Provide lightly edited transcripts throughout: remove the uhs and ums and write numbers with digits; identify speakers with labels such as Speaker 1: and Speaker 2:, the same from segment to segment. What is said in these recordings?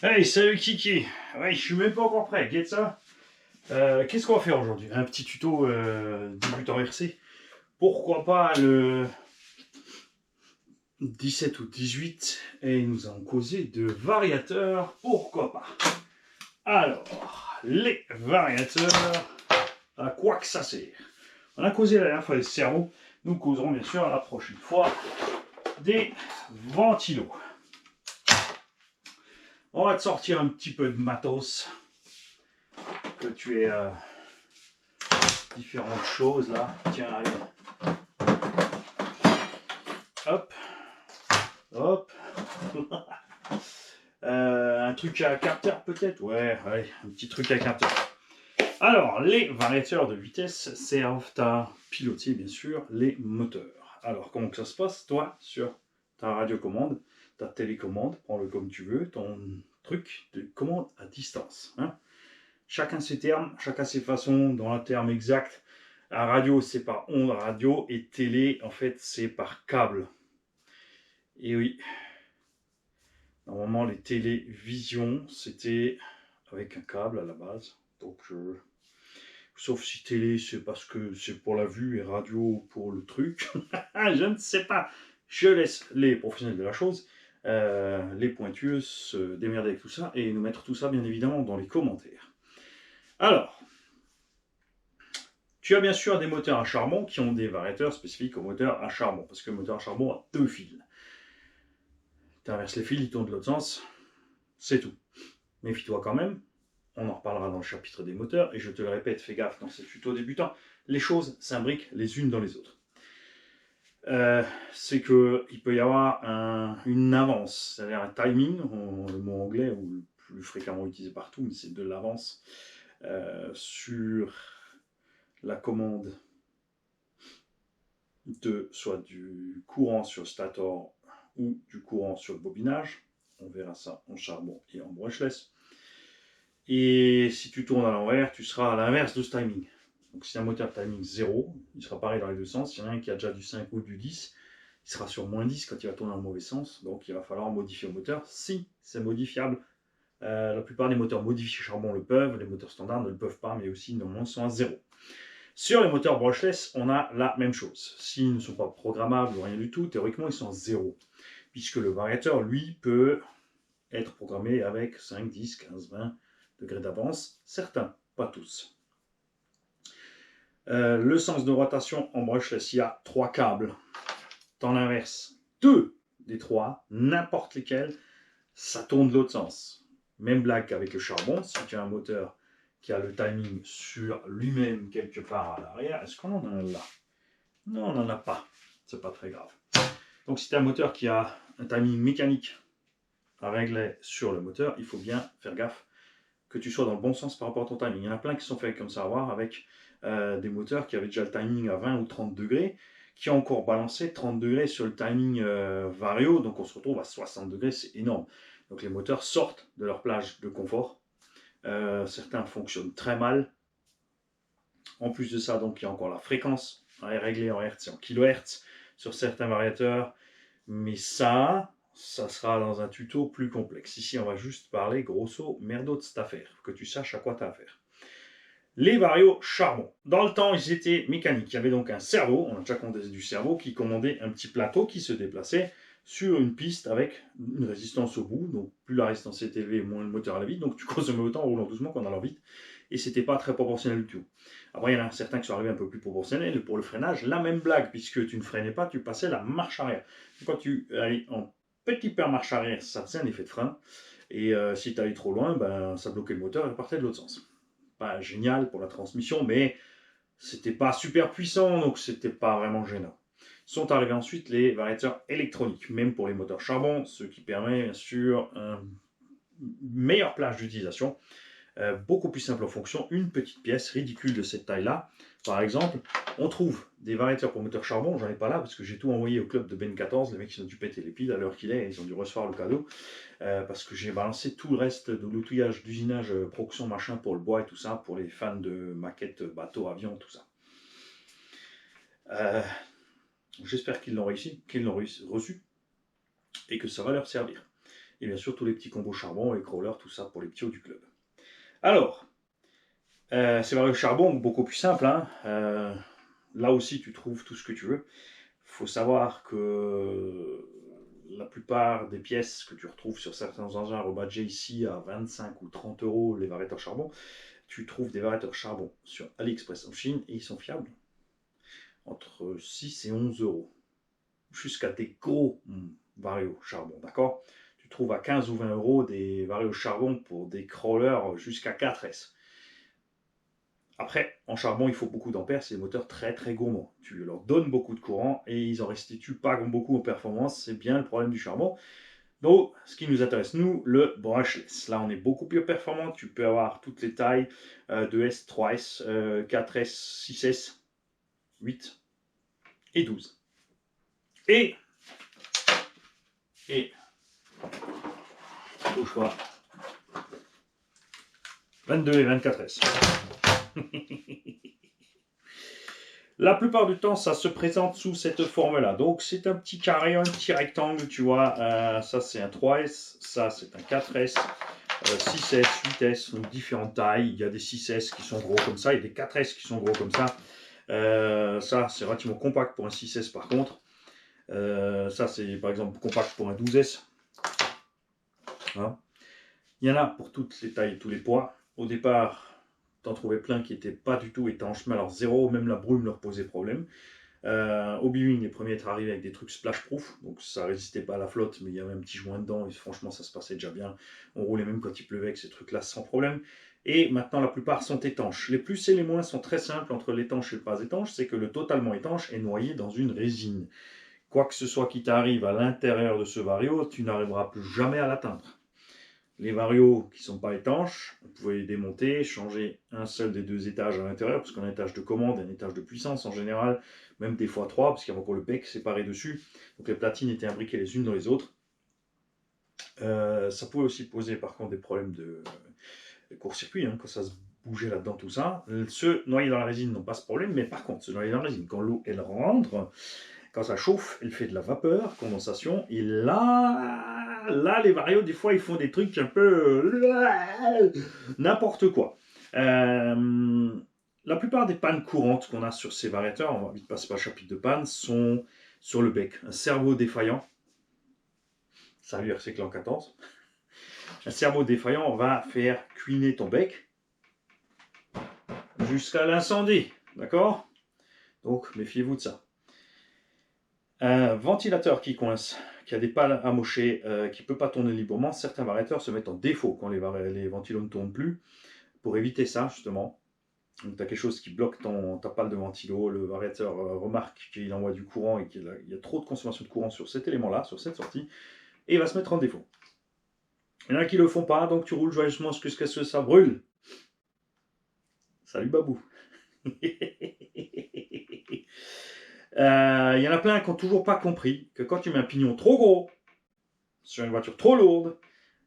Speaker 1: Hey, salut Kiki. Ouais, je suis même pas encore prêt, guette ça. Qu'est-ce qu'on va faire aujourd'hui? Un petit tuto débutant RC. Pourquoi pas le 17 ou 18 et nous allons causer de variateurs. Pourquoi pas? Alors, les variateurs, à quoi que ça sert? On a causé la dernière fois des cerveaux. Nous causerons bien sûr la prochaine fois des ventilos. On va te sortir un petit peu de matos. Que tu aies différentes choses là. Tiens, allez. Hop, hop. Un truc à capteur peut-être. Ouais, allez, un petit truc à capteur. Alors, les variateurs de vitesse servent à piloter bien sûr les moteurs. Alors, comment que ça se passe? Toi, sur ta radiocommande, ta télécommande, prends-le comme tu veux, ton truc de commande à distance. Hein. Chacun ses termes, chacun ses façons. Dans un terme exact, la radio c'est par onde radio et télé en fait c'est par câble. Et oui, normalement les télévisions c'était avec un câble à la base. Donc sauf si télé c'est parce que c'est pour la vue et radio pour le truc. Je ne sais pas. Je laisse les professionnels de la chose, les pointueuses se démerder avec tout ça et nous mettre tout ça bien évidemment dans les commentaires. Alors, tu as bien sûr des moteurs à charbon qui ont des variateurs spécifiques aux moteurs à charbon, parce que le moteur à charbon a deux fils. Tu inverses les fils, ils tournent de l'autre sens, c'est tout. Méfie-toi quand même, on en reparlera dans le chapitre des moteurs, et je te le répète, fais gaffe dans ces tutos débutants, les choses s'imbriquent les unes dans les autres. C'est qu'il peut y avoir une avance, c'est-à-dire un timing, le mot anglais, ou le plus fréquemment utilisé partout, mais c'est de l'avance sur la commande de soit du courant sur le stator ou du courant sur le bobinage. On verra ça en charbon et en brushless. Et si tu tournes à l'envers, tu seras à l'inverse de ce timing. Donc si un moteur timing 0, il sera pareil dans les deux sens. S'il y en a un qui a déjà du 5 ou du 10, il sera sur moins 10 quand il va tourner dans le mauvais sens. Donc il va falloir modifier le moteur si c'est modifiable. La plupart des moteurs modifiés charbon le peuvent, les moteurs standards ne le peuvent pas, mais aussi normalement sont à 0. Sur les moteurs brushless, on a la même chose. S'ils ne sont pas programmables ou rien du tout, théoriquement, ils sont à 0. Puisque le variateur, lui, peut être programmé avec 5, 10, 15, 20 degrés d'avance. Certains, pas tous. Le sens de rotation en brushless, il y a 3 câbles. T'en inverses 2 des 3, n'importe lesquels, ça tourne de l'autre sens. Même blague qu'avec le charbon, si tu as un moteur qui a le timing sur lui-même quelque part à l'arrière, est-ce qu'on en a là? Non, on n'en a pas. C'est pas très grave. Donc si tu as un moteur qui a un timing mécanique à régler sur le moteur, il faut bien faire gaffe que tu sois dans le bon sens par rapport à ton timing. Il y en a plein qui sont faits comme ça à voir avec des moteurs qui avaient déjà le timing à 20 ou 30 degrés, qui ont encore balancé 30 degrés sur le timing vario, donc on se retrouve à 60 degrés, c'est énorme. Donc les moteurs sortent de leur plage de confort. Certains fonctionnent très mal. En plus de ça, donc il y a encore la fréquence réglée en Hertz et en kHz sur certains variateurs. Mais ça sera dans un tuto plus complexe. Ici, on va juste parler grosso merdo de cette affaire, que tu saches à quoi tu as affaire. Les varios charbon. Dans le temps, ils étaient mécaniques. Il y avait donc un cerveau, on a déjà compté du cerveau, qui commandait un petit plateau qui se déplaçait sur une piste avec une résistance au bout. Donc plus la résistance est élevée, moins le moteur allait vite. Donc tu consommais autant en roulant doucement qu'en allant vite. Et c'était pas très proportionnel du tout. Après, il y en a certains qui sont arrivés un peu plus proportionnels. Pour le freinage, la même blague, puisque tu ne freinais pas, tu passais la marche arrière. Quand tu allais en petit peu en marche arrière, ça faisait un effet de frein. Et si tu allais trop loin, ben, ça bloquait le moteur et partait de l'autre sens. Pas génial pour la transmission, mais c'était pas super puissant, donc c'était pas vraiment gênant. Sont arrivés ensuite les variateurs électroniques, même pour les moteurs charbon, ce qui permet bien sûr une meilleure plage d'utilisation, beaucoup plus simple en fonction, une petite pièce ridicule de cette taille-là. Par exemple, on trouve des variateurs pour moteur charbon, j'en ai pas là parce que j'ai tout envoyé au club de Ben 14, les mecs ils ont dû péter les piles à l'heure qu'il est, ils ont dû recevoir le cadeau, parce que j'ai balancé tout le reste de l'outillage d'usinage, proxon, machin pour le bois et tout ça, pour les fans de maquettes, bateaux, avions, tout ça. Euh, J'espère qu'ils l'ont réussi, qu'ils l'ont reçu, et que ça va leur servir. Et bien sûr, tous les petits combos charbon, les crawlers, tout ça pour les petits hauts du club. Alors, ces varios charbon, beaucoup plus simple. Hein. Là aussi, tu trouves tout ce que tu veux. Il faut savoir que la plupart des pièces que tu retrouves sur certains engins rebadgés ici à 25 ou 30 euros, les variateurs charbon, tu trouves des variateurs charbon sur AliExpress en Chine et ils sont fiables. Entre 6 et 11 euros. Jusqu'à des gros varios charbon, d'accord? Tu trouves à 15 ou 20 euros des varios charbon pour des crawlers jusqu'à 4S. Après, en charbon, il faut beaucoup d'ampères, c'est des moteurs très très gourmands. Tu leur donnes beaucoup de courant et ils en restituent pas beaucoup en performance, c'est bien le problème du charbon. Donc, ce qui nous intéresse, nous, le brushless. Là, on est beaucoup plus performant, tu peux avoir toutes les tailles, 2S, 3S, 4S, 6S, 8 et 12. Et, bouge pas, 22 et 24S. La plupart du temps, ça se présente sous cette forme-là. Donc, c'est un petit carré, un petit rectangle, tu vois. Ça, c'est un 3S, ça, c'est un 4S, 6S, 8S, donc différentes tailles. Il y a des 6S qui sont gros comme ça, et des 4S qui sont gros comme ça. Ça, c'est relativement compact pour un 6S par contre. Ça, c'est par exemple compact pour un 12S. Voilà. Il y en a pour toutes les tailles et tous les poids. Au départ, t'en trouvais plein qui n'étaient pas du tout étanches, mais alors zéro, même la brume leur posait problème. Obi-Wan, les premiers étaient arrivés avec des trucs splash-proof, donc ça résistait pas à la flotte, mais il y avait un petit joint dedans, et franchement ça se passait déjà bien. On roulait même quand il pleuvait avec ces trucs-là sans problème. Et maintenant la plupart sont étanches. Les plus et les moins sont très simples entre l'étanche et le pas étanche, c'est que le totalement étanche est noyé dans une résine. Quoi que ce soit qui t'arrive à l'intérieur de ce vario, tu n'arriveras plus jamais à l'atteindre. Les varios qui ne sont pas étanches, vous pouvez les démonter, changer un seul des deux étages à l'intérieur, parce qu'on a un étage de commande et un étage de puissance en général, même des fois 3, parce qu'il y a encore le bec séparé dessus. Donc les platines étaient imbriquées les unes dans les autres. Ça pouvait aussi poser par contre des problèmes de court-circuit, hein, quand ça se bougeait là-dedans, tout ça. Ceux noyés dans la résine n'ont pas ce problème, mais par contre, ceux noyés dans la résine, quand l'eau elle rentre, quand ça chauffe, elle fait de la vapeur, condensation, et là, les varios, des fois, ils font des trucs un peu n'importe quoi. La plupart des pannes courantes qu'on a sur ces variateurs, on va vite passer par le chapitre de panne, sont sur le bec. Un cerveau défaillant, salut RC Clan 14, un cerveau défaillant va faire cuiner ton bec jusqu'à l'incendie, d'accord? Donc, méfiez-vous de ça. Un ventilateur qui coince, qui a des pales amochées, qui ne peut pas tourner librement, certains variateurs se mettent en défaut quand les ventilos ne tournent plus. Pour éviter ça, justement, tu as quelque chose qui bloque ta pale de ventilo, le variateur remarque qu'il envoie du courant et qu'il y a trop de consommation de courant sur cet élément-là, sur cette sortie, et il va se mettre en défaut. Il y en a qui ne le font pas, donc tu roules joyeusement jusqu'à ce que ça brûle. Salut Babou. Il y en a plein qui n'ont toujours pas compris que quand tu mets un pignon trop gros sur une voiture trop lourde,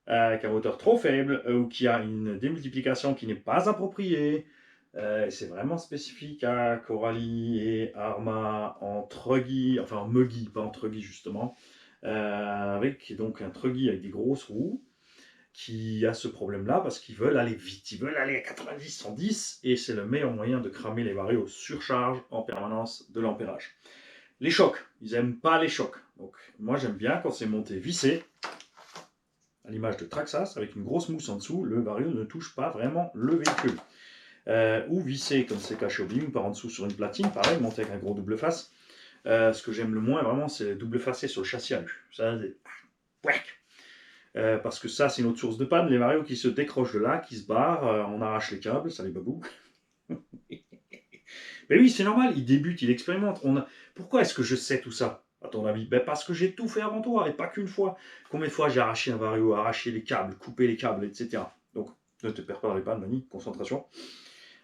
Speaker 1: avec un moteur trop faible, ou qui a une démultiplication qui n'est pas appropriée, c'est vraiment spécifique à Coralie et Arma en truggy, enfin en muggy, pas en truggy justement, avec donc un truggy avec des grosses roues, qui a ce problème-là parce qu'ils veulent aller vite, ils veulent aller à 90, 110, et c'est le meilleur moyen de cramer les varios surcharge en permanence de l'ampérage. Les chocs, ils n'aiment pas les chocs. Donc moi j'aime bien quand c'est monté vissé, à l'image de Traxxas, avec une grosse mousse en dessous, le vario ne touche pas vraiment le véhicule. Ou vissé comme c'est caché au BIM par en dessous sur une platine, pareil, monté avec un gros double face. Ce que j'aime le moins vraiment, c'est le double facé sur le châssis à nu. Ça, parce que ça, c'est une autre source de panne. Les varios qui se décrochent de là, qui se barrent, on arrache les câbles, ça les babou. Mais oui, c'est normal, il débute, il expérimente. Pourquoi est-ce que je sais tout ça, à ton avis? Parce que j'ai tout fait avant toi, et pas qu'une fois. Combien de fois j'ai arraché un vario, arraché les câbles, coupé les câbles, etc. Donc, ne te perds pas dans les pannes, Mani, concentration.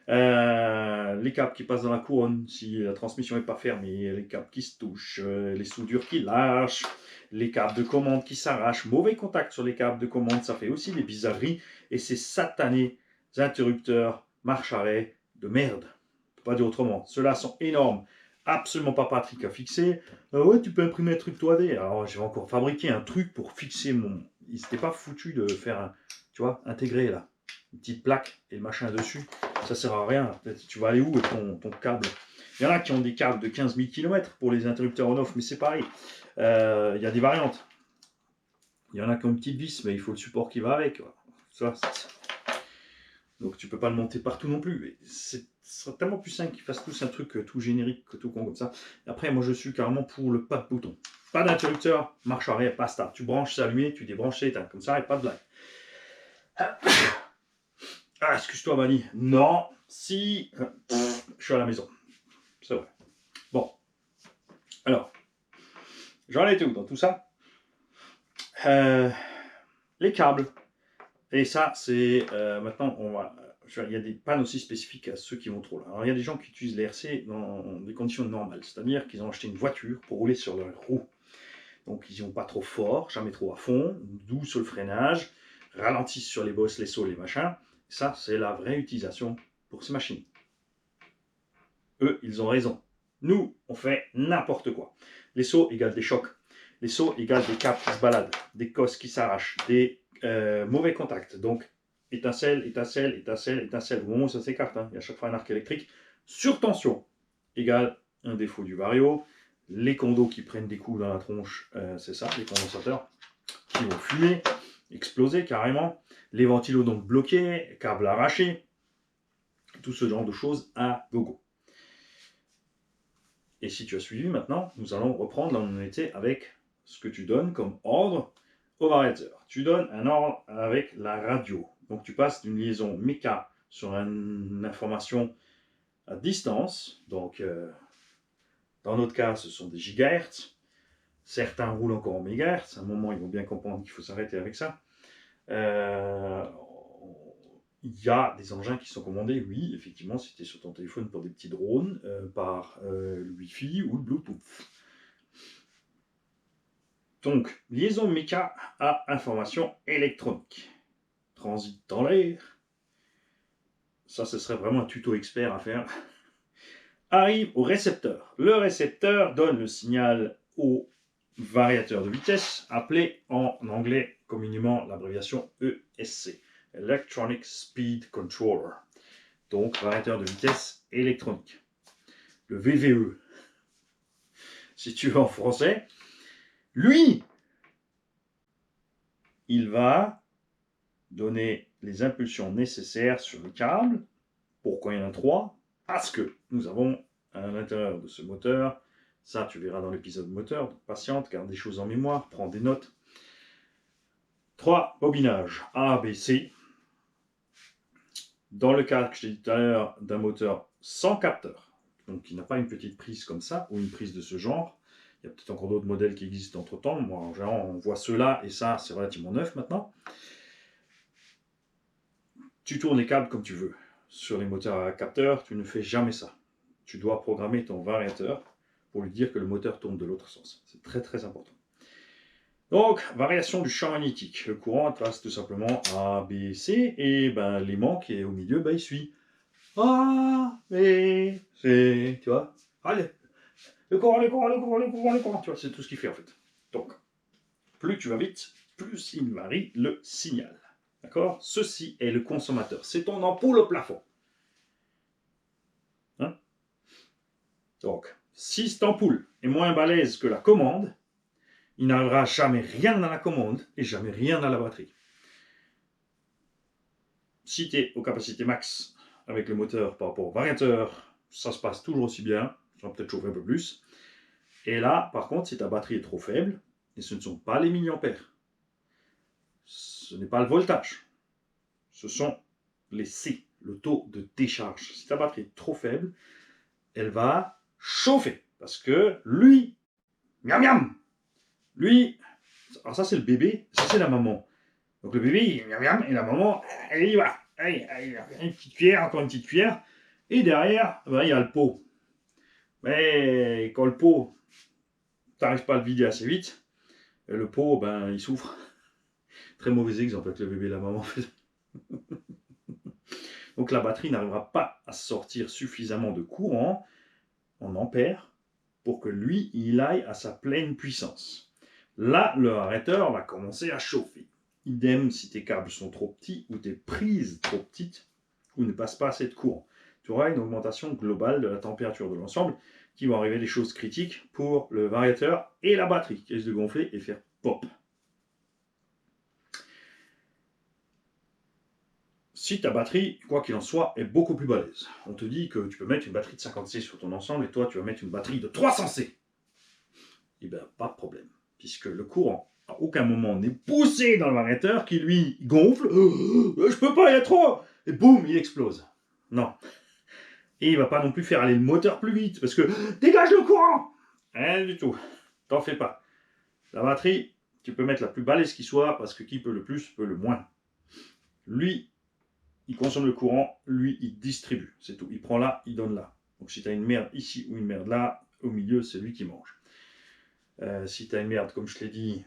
Speaker 1: Les câbles qui passent dans la couronne, si la transmission n'est pas fermée, les câbles qui se touchent, les soudures qui lâchent, les câbles de commande qui s'arrachent, mauvais contact sur les câbles de commande, ça fait aussi des bizarreries, et ces satanés interrupteurs marche-arrêt de merde, pas dire autrement. Ceux-là sont énormes, absolument pas pratiques à fixer. Ouais, tu peux imprimer un truc 3D. Alors, j'ai encore fabriqué un truc pour fixer ils s'étaient pas foutus de faire, tu vois, intégrer là, une petite plaque et le machin dessus. Ça sert à rien. Tu vas aller où avec ton câble? Il y en a qui ont des câbles de 15 000 km pour les interrupteurs on-off, mais c'est pareil. Il y a des variantes. Il y en a qui ont une petite vis, mais il faut le support qui va avec. Ça, donc tu peux pas le monter partout non plus. Ce serait tellement plus simple qu'ils fassent tous un truc tout générique, tout con comme ça. Après, moi je suis carrément pour le pas de bouton. Pas d'interrupteur, marche arrière, basta. Tu branches, c'est allumé, tu débranches, c'est éteint. Comme ça, et pas de blague. Ah, excuse-toi, Mani. Non, si. Je suis à la maison. C'est vrai. Bon. Alors, j'en étais où dans tout ça? Les câbles. Et ça, c'est maintenant, il y a des pannes aussi spécifiques à ceux qui vont trop là. Alors, il y a des gens qui utilisent les RC dans des conditions normales, c'est-à-dire qu'ils ont acheté une voiture pour rouler sur leurs roues. Donc, ils n'y vont pas trop fort, jamais trop à fond, doux sur le freinage, ralentissent sur les bosses, les sauts, les machins. Ça, c'est la vraie utilisation pour ces machines. Eux, ils ont raison. Nous, on fait n'importe quoi. Les sauts égale des chocs. Les sauts égale des câbles qui se baladent, des cosses qui s'arrachent, des mauvais contacts. Donc, étincelle, étincelle, étincelle, étincelle. Au moment où ça s'écarte, il y a à chaque fois un arc électrique. Surtension égale un défaut du vario. Les condos qui prennent des coups dans la tronche, c'est ça, les condensateurs qui vont fumer, exploser carrément. Les ventilos donc bloqués, câbles arrachés. Tout ce genre de choses à gogo. Et si tu as suivi maintenant, nous allons reprendre là où on était avec ce que tu donnes comme ordre au variateur. Tu donnes un ordre avec la radio. Donc tu passes d'une liaison méca sur une information à distance. Donc dans notre cas, ce sont des gigahertz. Certains roulent encore en mégahertz. À un moment, ils vont bien comprendre qu'il faut s'arrêter avec ça. Il y a des engins qui sont commandés, oui, effectivement, si tu es sur ton téléphone pour des petits drones, par le Wi-Fi ou le Bluetooth. Donc, liaison méca à information électronique. Transit dans l'air. Ça, ce serait vraiment un tuto expert à faire. Arrive au récepteur. Le récepteur donne le signal au variateur de vitesse, appelé en anglais communément l'abréviation ESC. Electronic Speed Controller. Donc, variateur de vitesse électronique. Le VVE, si tu veux en français. Lui, il va donner les impulsions nécessaires sur le câble. Pourquoi il y en a 3? Parce que nous avons à l'intérieur de ce moteur, ça tu verras dans l'épisode moteur, donc patiente, garde des choses en mémoire, prends des notes. 3 bobinages A, B, C. Dans le cas que je t'ai dit tout à l'heure d'un moteur sans capteur, donc qui n'a pas une petite prise comme ça, ou une prise de ce genre, il y a peut-être encore d'autres modèles qui existent entre temps. Moi, en général, on voit ceux-là, et ça, c'est relativement neuf maintenant. Tu tournes les câbles comme tu veux. Sur les moteurs à capteur, tu ne fais jamais ça. Tu dois programmer ton variateur pour lui dire que le moteur tourne de l'autre sens. C'est très très important. Donc, variation du champ magnétique. Le courant passe tout simplement A, B, C, et ben, l'aimant qui est au milieu, ben, il suit A, B, C, tu vois. Allez, le courant, le courant, le courant, le courant, le courant, tu vois, c'est tout ce qu'il fait en fait. Donc, plus tu vas vite, plus il varie le signal. D'accord? Ceci est le consommateur. C'est ton ampoule au plafond. Hein? Donc, si cette ampoule est moins balèze que la commande, il n'arrivera jamais rien à la commande et jamais rien à la batterie. Si tu es aux capacités max avec le moteur par rapport au variateur, ça se passe toujours aussi bien. Ça va peut-être chauffer un peu plus. Et là, par contre, si ta batterie est trop faible, et ce ne sont pas les milliampères, ce n'est pas le voltage, ce sont les C, le taux de décharge. Si ta batterie est trop faible, elle va chauffer. Parce que lui, miam miam, lui, alors ça c'est le bébé, ça c'est la maman. Donc le bébé, miam miam, et la maman, elle y va. Allez, une petite cuillère, encore une petite cuillère. Et derrière, ben, il y a le pot. Mais quand le pot, tu n'arrives pas à le vider assez vite, le pot, ben, il souffre. Très mauvais exemple avec le bébé et la maman. Donc la batterie n'arrivera pas à sortir suffisamment de courant en ampères pour que lui, il aille à sa pleine puissance. Là, le variateur va commencer à chauffer. Idem si tes câbles sont trop petits ou tes prises trop petites ou ne passent pas assez de courant. Tu auras une augmentation globale de la température de l'ensemble qui va arriver des choses critiques pour le variateur et la batterie qui risque de gonfler et faire pop. Si ta batterie, quoi qu'il en soit, est beaucoup plus balèze, on te dit que tu peux mettre une batterie de 50C sur ton ensemble et toi tu vas mettre une batterie de 300C. Eh bien, pas de problème, puisque le courant à aucun moment n'est poussé dans le variateur qui lui gonfle. Je peux pas, il y a trop. Et boum, il explose. Non. Et il va pas non plus faire aller le moteur plus vite parce que dégage le courant. Rien du tout. T'en fais pas. La batterie, tu peux mettre la plus balèze qui soit parce que qui peut le plus peut le moins. Lui, il consomme le courant, lui, il distribue. C'est tout. Il prend là, il donne là. Donc si tu as une merde ici ou une merde là, au milieu, c'est lui qui mange. Si tu as une merde, comme je te l'ai dit,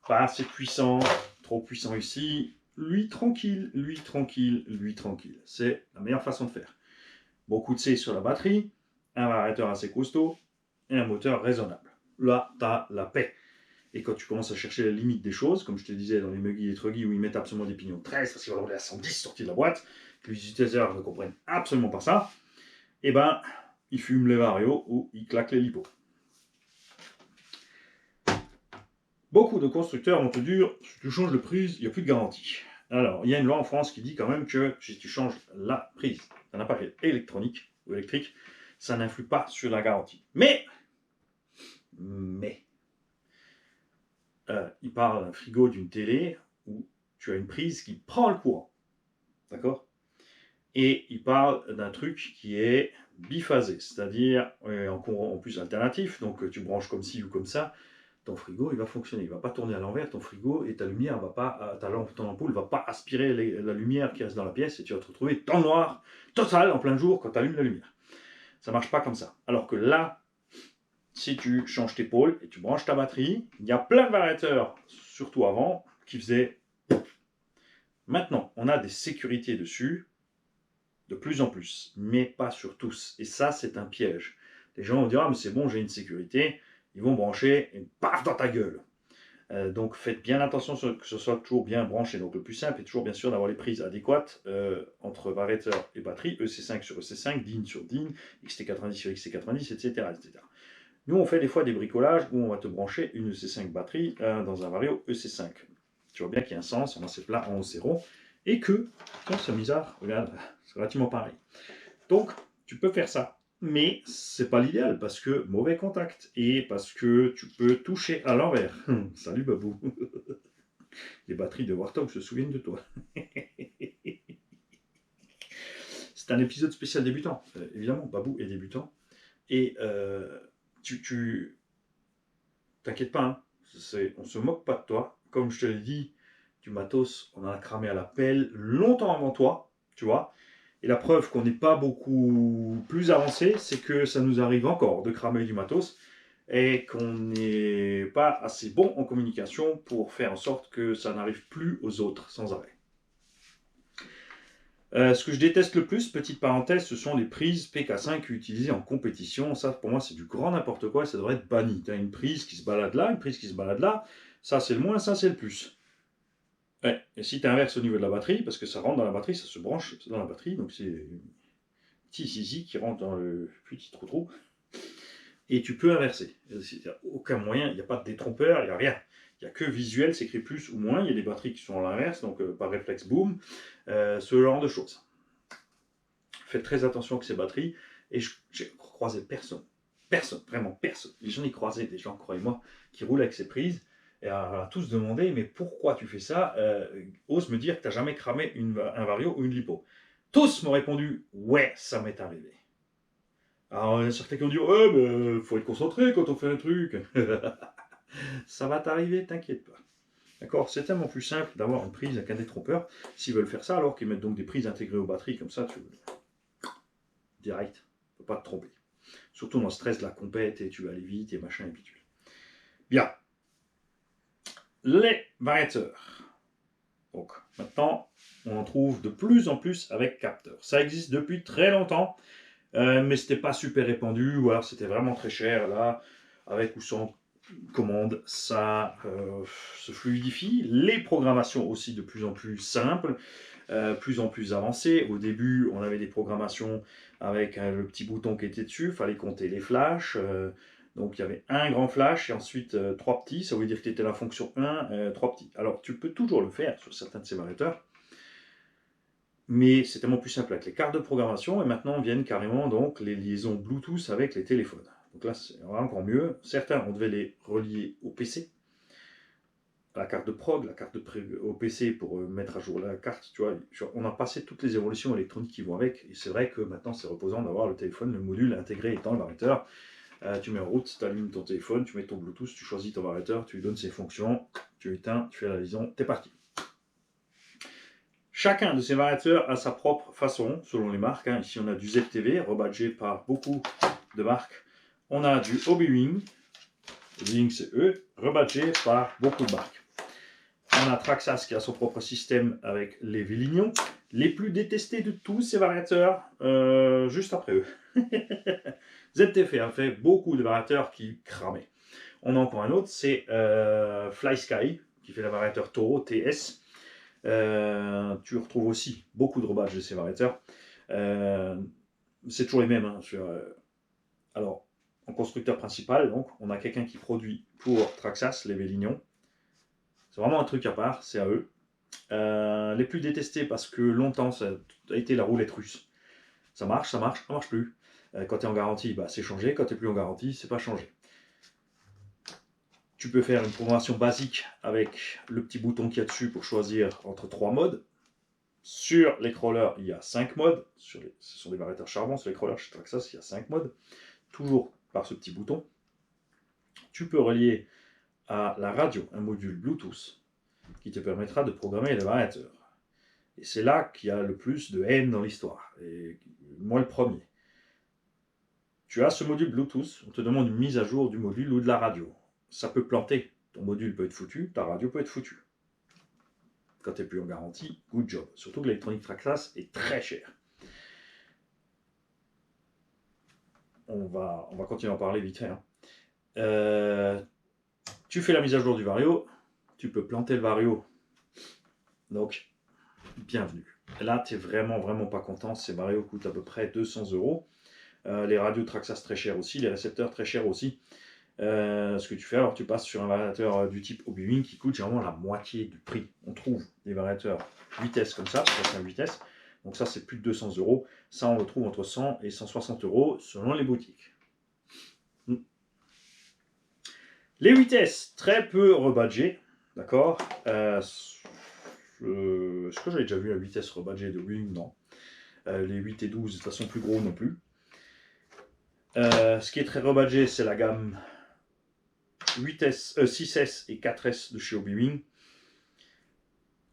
Speaker 1: pas assez puissant, trop puissant ici, lui tranquille, lui tranquille, lui tranquille. C'est la meilleure façon de faire. Beaucoup de C sur la batterie, un variateur assez costaud et un moteur raisonnable. Là, tu as la paix. Et quand tu commences à chercher les limites des choses, comme je te disais dans les Muggy et Truggy où ils mettent absolument des pignons de 13 parce qu'ils vont rouler à 110 sortis de la boîte, que les utilisateurs ne comprennent absolument pas ça, et ben, ils fument les varios ou ils claquent les lipos. Beaucoup de constructeurs vont te dire, si tu changes de prise, il n'y a plus de garantie. Alors, il y a une loi en France qui dit quand même que si tu changes la prise d'un appareil électronique ou électrique, ça n'influe pas sur la garantie. Mais, il parle d'un frigo, d'une télé, où tu as une prise qui prend le courant. D'accord? Et il parle d'un truc qui est biphasé, c'est-à-dire en courant en plus alternatif, donc tu branches comme ci ou comme ça, ton frigo il va fonctionner, il ne va pas tourner à l'envers, ton frigo et ta lumière va pas, ton ampoule ne va pas aspirer la lumière qui reste dans la pièce et tu vas te retrouver dans le noir total en plein jour quand tu allumes la lumière. Ça ne marche pas comme ça. Alors que là, si tu changes tes pôles et tu branches ta batterie, il y a plein de variateurs, surtout avant, qui faisaient... Maintenant, on a des sécurités dessus, de plus en plus, mais pas sur tous. Et ça, c'est un piège. Les gens vont dire, ah mais c'est bon, j'ai une sécurité, ils vont brancher et paf dans ta gueule. Donc faites bien attention que ce soit toujours bien branché. Donc le plus simple est toujours bien sûr d'avoir les prises adéquates entre variateur et batterie, EC5 sur EC5, DIN sur DIN, XT90 sur XT90, etc., etc. Nous on fait des fois des bricolages où on va te brancher une EC5 batterie dans un vario EC5. Tu vois bien qu'il y a un sens, on a ces plats en O0, et que, tiens c'est bizarre, regarde, c'est relativement pareil. Donc tu peux faire ça. Mais c'est pas l'idéal parce que mauvais contact et parce que tu peux toucher à l'envers. Salut Babou. Les batteries de Warthog se souviennent de toi. C'est un épisode spécial débutant. Évidemment, Babou est débutant. Et t'inquiète pas, hein, on se moque pas de toi. Comme je te l'ai dit, du matos, on en a cramé à la pelle longtemps avant toi, tu vois. Et la preuve qu'on n'est pas beaucoup plus avancé, c'est que ça nous arrive encore de cramer du matos et qu'on n'est pas assez bon en communication pour faire en sorte que ça n'arrive plus aux autres sans arrêt. Ce que je déteste le plus, petite parenthèse, ce sont les prises PK5 utilisées en compétition. Ça, pour moi, c'est du grand n'importe quoi et ça devrait être banni. Tu as une prise qui se balade là, une prise qui se balade là. Ça, c'est le moins, ça, c'est le plus. Ouais. Et si tu inverses au niveau de la batterie, parce que ça rentre dans la batterie, ça se branche dans la batterie, donc c'est un petit zizi qui rentre dans le petit trou-trou, et tu peux inverser. Il n'y a aucun moyen, il n'y a pas de détrompeur, il n'y a rien. Il n'y a que visuel, c'est écrit plus ou moins, il y a des batteries qui sont à l'inverse, donc par réflexe boom, ce genre de choses. Faites très attention avec ces batteries, et j'ai croisé personne, vraiment personne. J'en ai croisé des gens, croyez-moi, qui roulent avec ces prises, et à tous demander, mais pourquoi tu fais ça? Ose me dire que tu n'as jamais cramé un vario ou une lipo. Tous m'ont répondu, ouais, ça m'est arrivé. Alors, il y a certains qui ont dit, ouais, mais faut être concentré quand on fait un truc. Ça va t'arriver, t'inquiète pas. D'accord? C'est tellement plus simple d'avoir une prise avec un détrompeur. S'ils veulent faire ça, alors qu'ils mettent donc des prises intégrées aux batteries, comme ça, tu direct, tu ne peux pas te tromper. Surtout dans le stress de la compète, et tu vas aller vite, et machin, et bidule. Bien. Les variateurs. Donc maintenant, on en trouve de plus en plus avec capteur. Ça existe depuis très longtemps, mais c'était pas super répandu, ou alors c'était vraiment très cher, là, avec ou sans commande, ça se fluidifie. Les programmations aussi de plus en plus simples, plus en plus avancées. Au début, on avait des programmations avec le petit bouton qui était dessus, il fallait compter les flashs. Donc il y avait un grand flash et ensuite 3 petits, ça veut dire que tu étais la fonction 1, 3 petits. Alors tu peux toujours le faire sur certains de ces variateurs, mais c'est tellement plus simple avec les cartes de programmation, et maintenant viennent carrément donc les liaisons Bluetooth avec les téléphones. Donc là, c'est encore mieux. Certains, on devait les relier au PC, la carte de prog, la carte au PC pour mettre à jour la carte. Tu vois, on a passé toutes les évolutions électroniques qui vont avec, et c'est vrai que maintenant, c'est reposant d'avoir le téléphone, le module intégré étant le variateur. Tu mets en route, tu allumes ton téléphone, tu mets ton Bluetooth, tu choisis ton variateur, tu lui donnes ses fonctions, tu éteins, tu fais la liaison, t'es parti. Chacun de ces variateurs a sa propre façon, selon les marques. Ici, on a du ZTV, rebadgé par beaucoup de marques. On a du Obi-Wing, Wing c'est eux, rebadgé par beaucoup de marques. On a Traxxas qui a son propre système avec les Vilignons. Les plus détestés de tous ces variateurs, juste après eux. ZTV a fait beaucoup de variateurs qui cramaient. On a encore un autre, c'est FlySky, qui fait le variateur Toro TS. Tu retrouves aussi beaucoup de rebadge de ces variateurs. C'est toujours les mêmes. Alors, en constructeur principal, donc, on a quelqu'un qui produit pour Traxxas, les Vilignons. C'est vraiment un truc à part, c'est à eux. Les plus détestés parce que longtemps, ça a été la roulette russe. Ça marche, ça marche plus. Quand tu es en garantie, bah, c'est changé. Quand tu n'es plus en garantie, c'est pas changé. Tu peux faire une programmation basique avec le petit bouton qu'il y a dessus pour choisir entre 3 modes. Sur les crawlers, il y a 5 modes. Ce sont des variateurs charbon. Sur les crawlers chez Traxxas, il y a 5 modes. Toujours par ce petit bouton. Tu peux relier à la radio un module Bluetooth qui te permettra de programmer le variateur. Et c'est là qu'il y a le plus de haine dans l'histoire. Et moi, le premier. Tu as ce module Bluetooth, on te demande une mise à jour du module ou de la radio. Ça peut planter. Ton module peut être foutu, ta radio peut être foutue. Quand tu n'es plus en garantie, good job. Surtout que l'électronique Traxxas est très chère. On va continuer à en parler vite fait. Tu fais la mise à jour du Vario, tu peux planter le Vario. Donc, bienvenue. Là, tu n'es vraiment pas content. Ces Vario coûtent à peu près 200 €. Les radios Traxxas très chères aussi, les récepteurs très chers aussi. Ce que tu fais, alors tu passes sur un variateur du type Obi-Wing qui coûte généralement la moitié du prix. On trouve des variateurs vitesse comme ça c'est un vitesse. Donc ça, c'est plus de 200 €. Ça, on le trouve entre 100 et 160 € selon les boutiques. Les vitesses, très peu rebadgées, d'accord. Est-ce que j'avais déjà vu la vitesse rebadgée de Wing? Non. Les 8 et 12, de toute façon, plus gros non plus. Ce qui est très rebadgé, c'est la gamme 6S et 4S de chez Obi-Wing.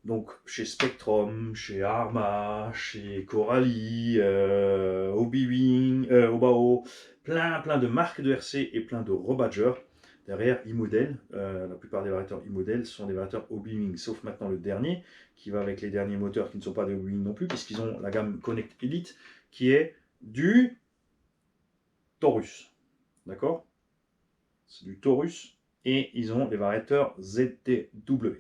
Speaker 1: Donc chez Spectrum, chez Arma, chez Coralie, Obi-Wing, Obao, plein de marques de RC et plein de rebadgeurs. Derrière e-model, la plupart des variateurs e-model sont des variateurs Obi-Wing, sauf maintenant le dernier, qui va avec les derniers moteurs qui ne sont pas des Obi-Wing non plus, puisqu'ils ont la gamme Connect Elite, qui est du Taurus. D'accord? C'est du Taurus, et ils ont des variateurs ZTW.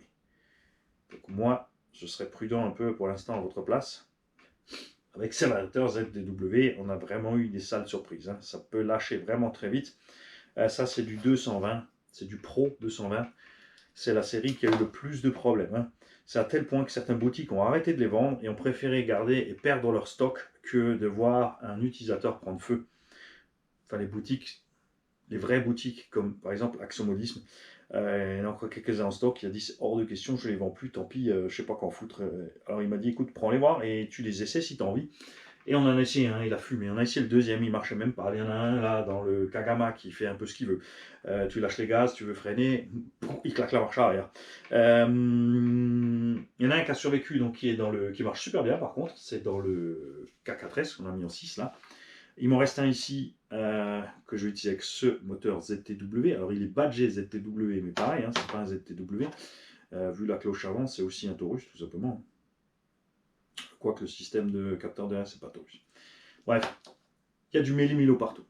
Speaker 1: Donc moi, je serais prudent un peu pour l'instant à votre place. Avec ces variateurs ZTW, on a vraiment eu des sales surprises. Ça peut lâcher vraiment très vite. Ça, c'est du 220. C'est du Pro 220. C'est la série qui a eu le plus de problèmes. C'est à tel point que certaines boutiques ont arrêté de les vendre et ont préféré garder et perdre leur stock que de voir un utilisateur prendre feu. Enfin, les boutiques, les vraies boutiques, comme par exemple Axomodisme, il y en a encore quelques-uns en stock. Il a dit c'est hors de question, je ne les vends plus, tant pis, je ne sais pas qu'en foutre. Alors il m'a dit écoute, prends-les voir et tu les essaies si tu as envie. Et on en a essayé un, il a fumé. On a essayé le deuxième, il marchait même pas. Il y en a un là dans le Kagama qui fait un peu ce qu'il veut. Tu lâches les gaz, tu veux freiner, il claque la marche arrière. Il y en a un qui a survécu, donc qui marche super bien par contre. C'est dans le K4S qu'on a mis en 6 là. Il m'en reste un ici que je vais utiliser avec ce moteur ZTW. Alors il est badgé ZTW, mais pareil, c'est pas un ZTW. Vu la cloche avant, c'est aussi un Taurus tout simplement. Quoique le système de capteur derrière, c'est pas Taurus. Bref, il y a du méli-mélo partout.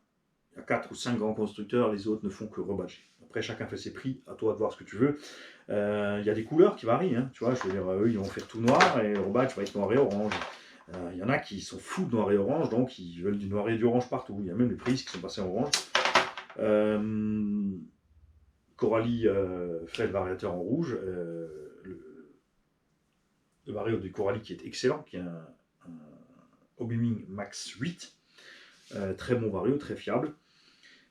Speaker 1: y a 4 ou 5 grands constructeurs, les autres ne font que rebadger. Après, chacun fait ses prix, à toi de voir ce que tu veux. Il y a des couleurs qui varient, hein, tu vois, je veux dire, eux, ils vont faire tout noir, et le rebadge va être noir et orange. Il y en a qui sont fous de noir et orange, donc ils veulent du noir et du orange partout. Il y a même les prises qui sont passées en orange. Coralie fait le variateur en rouge. Le vario du Coralie qui est excellent, qui est un Obeaming Max 8. Très bon vario, très fiable.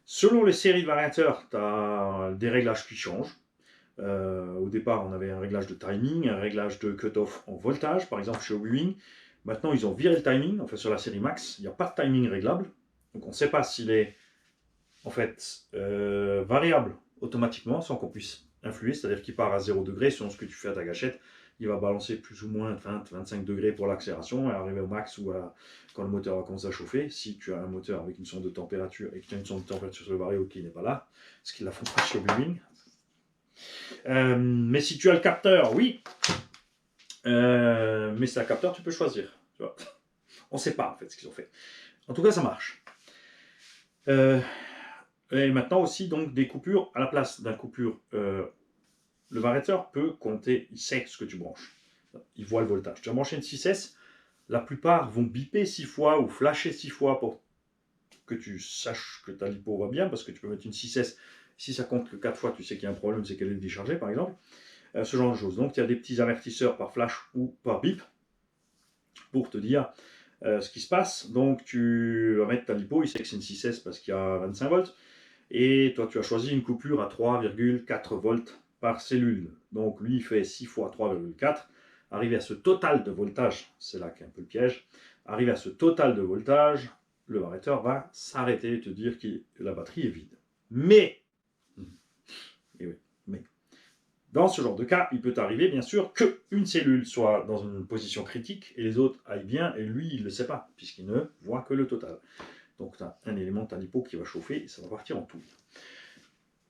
Speaker 1: Selon les séries de variateurs, tu as des réglages qui changent. Au départ, on avait un réglage de timing, un réglage de cut-off en voltage, par exemple chez Obeaming. Maintenant, ils ont viré le timing. Enfin, sur la série Max, il n'y a pas de timing réglable. Donc, on ne sait pas s'il est en fait variable automatiquement sans qu'on puisse influer. C'est-à-dire qu'il part à 0 degré selon ce que tu fais à ta gâchette. Il va balancer plus ou moins 20-25 degrés pour l'accélération et arriver au max ou quand le moteur va commencer à chauffer. Si tu as un moteur avec une sonde de température et que tu as une sonde de température sur le vario qui n'est pas là, ce qu'ils la font pas chez Obeaming. Mais si tu as le capteur, oui. Mais c'est un capteur, tu peux choisir. Tu vois. On ne sait pas en fait ce qu'ils ont fait. En tout cas, ça marche. Et maintenant aussi, donc, des coupures à la place d'un coupure. Le variateur peut compter, il sait ce que tu branches. Il voit le voltage. Tu as branché une 6S, la plupart vont biper 6 fois ou flasher 6 fois pour que tu saches que ta lipo va bien, parce que tu peux mettre une 6S, si ça compte que 4 fois, tu sais qu'il y a un problème, c'est qu'elle est déchargée par exemple. Ce genre de choses. Donc il y a des petits avertisseurs par flash ou par bip pour te dire ce qui se passe. Donc tu vas mettre ta lipo, il sait que c'est une 6S parce qu'il y a 25 volts. Et toi, tu as choisi une coupure à 3,4 volts par cellule. Donc, lui, il fait 6 fois 3,4. Arrivé à ce total de voltage, c'est là qu'est un peu le piège. Arrivé à ce total de voltage, le variateur va s'arrêter et te dire que la batterie est vide. Mais, et oui, mais, dans ce genre de cas, il peut arriver, bien sûr, qu'une cellule soit dans une position critique et les autres aillent bien, et lui, il ne le sait pas, puisqu'il ne voit que le total. Donc, tu as un élément de ta lipo qui va chauffer et ça va partir en tout.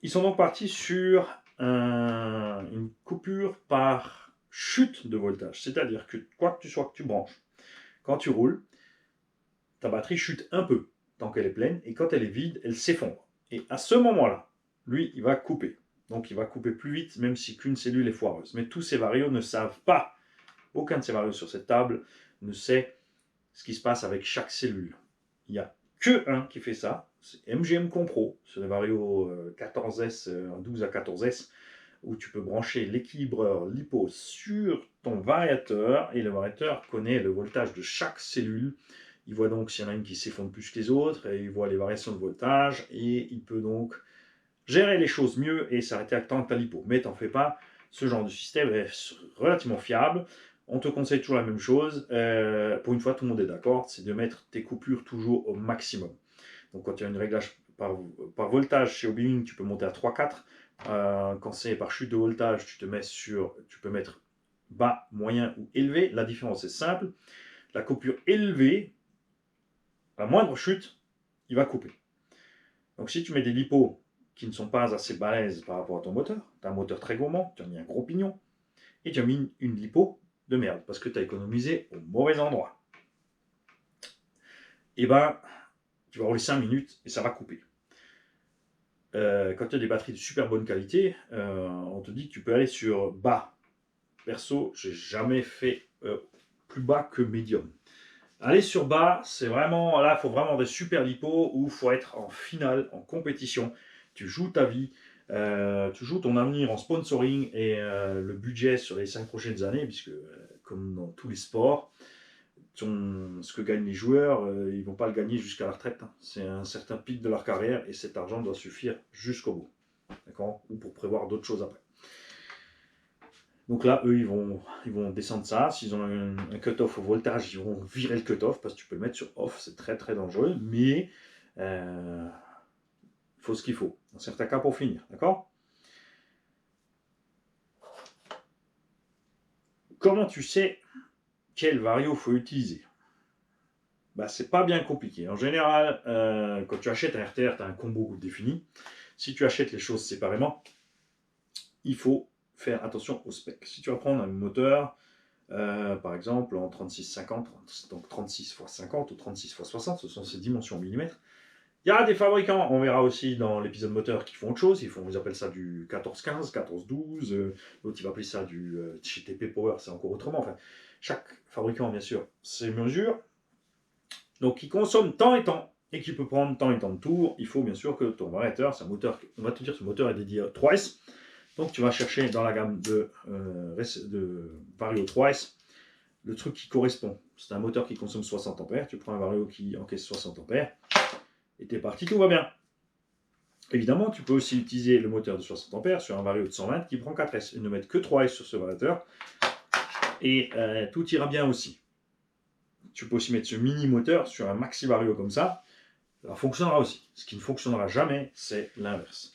Speaker 1: Ils sont donc partis sur une coupure par chute de voltage. C'est-à-dire que quoi que tu sois que tu branches, quand tu roules, ta batterie chute un peu tant qu'elle est pleine et quand elle est vide, elle s'effondre. Et à ce moment-là, lui, il va couper. Donc, il va couper plus vite, même si qu'une cellule est foireuse. Mais tous ces varios ne savent pas. Aucun de ces varios sur cette table ne sait ce qui se passe avec chaque cellule. Il n'y a que un qui fait ça, c'est MGM Compro, c'est le Vario 14S, 12 à 14S, où tu peux brancher l'équilibreur LiPo sur ton variateur, et le variateur connaît le voltage de chaque cellule. Il voit donc s'il y en a une qui s'effondre plus que les autres, et il voit les variations de voltage, et il peut donc gérer les choses mieux et s'arrêter à temps de ta lipo. Mais t'en fais pas, ce genre de système est relativement fiable. On te conseille toujours la même chose. Pour une fois, tout le monde est d'accord, c'est de mettre tes coupures toujours au maximum. Donc, quand tu as une réglage par voltage chez Obeaming, tu peux monter à 3-4. Quand c'est par chute de voltage, tu peux mettre bas, moyen ou élevé. La différence est simple. La coupure élevée, à moindre chute, il va couper. Donc, si tu mets des lipos qui ne sont pas assez balèzes par rapport à ton moteur, tu as un moteur très gourmand, tu as mis un gros pignon, et tu as mis une lipo de merde, parce que tu as économisé au mauvais endroit. Et ben, tu vas rouler 5 minutes et ça va couper. Quand tu as des batteries de super bonne qualité, on te dit que tu peux aller sur bas. Perso, j'ai jamais fait plus bas que médium. Aller sur bas, c'est vraiment, là, il faut vraiment des super lipos où il faut être en finale, en compétition. Tu joues ta vie, tu joues ton avenir en sponsoring et le budget sur les 5 prochaines années, puisque comme dans tous les sports, ce que gagnent les joueurs, ils ne vont pas le gagner jusqu'à la retraite. Hein. C'est un certain pic de leur carrière et cet argent doit suffire jusqu'au bout. D'accord ? Ou pour prévoir d'autres choses après. Donc là, eux, ils vont descendre ça. S'ils ont un cut-off au voltage, ils vont virer le cut-off parce que tu peux le mettre sur off. C'est très très dangereux, mais il faut ce qu'il faut. Dans certains cas, pour finir. D'accord ? Comment tu sais quel vario faut utiliser? Bah, c'est pas bien compliqué. En général, quand tu achètes un RTR, tu as un combo défini. Si tu achètes les choses séparément, il faut faire attention au spec. Si tu vas prendre un moteur, par exemple en 36-50, donc 36 x 50 ou 36 x 60, ce sont ces dimensions en millimètres, il Il y a des fabricants, on verra aussi dans l'épisode moteur, qui font autre chose. Ils appellent ça du 14-15, 14-12. L'autre, il va appeler ça du chez TP Power, c'est encore autrement. Enfin, chaque fabricant, bien sûr, ses mesures. Donc, il consomme tant et tant, et qui peut prendre tant et tant de tours. Il faut bien sûr que ton variateur, c'est un moteur, on va te dire que ce moteur est dédié à 3S. Donc, tu vas chercher dans la gamme de Vario 3S le truc qui correspond. C'est un moteur qui consomme 60 ampères. Tu prends un Vario qui encaisse 60 ampères. Et t'es parti, tout va bien. Évidemment, tu peux aussi utiliser le moteur de 60 ampères sur un Vario de 120 qui prend 4S et ne mettre que 3S sur ce variateur. Et tout ira bien aussi. Tu peux aussi mettre ce mini moteur sur un maxi Vario comme ça. Ça fonctionnera aussi. Ce qui ne fonctionnera jamais, c'est l'inverse.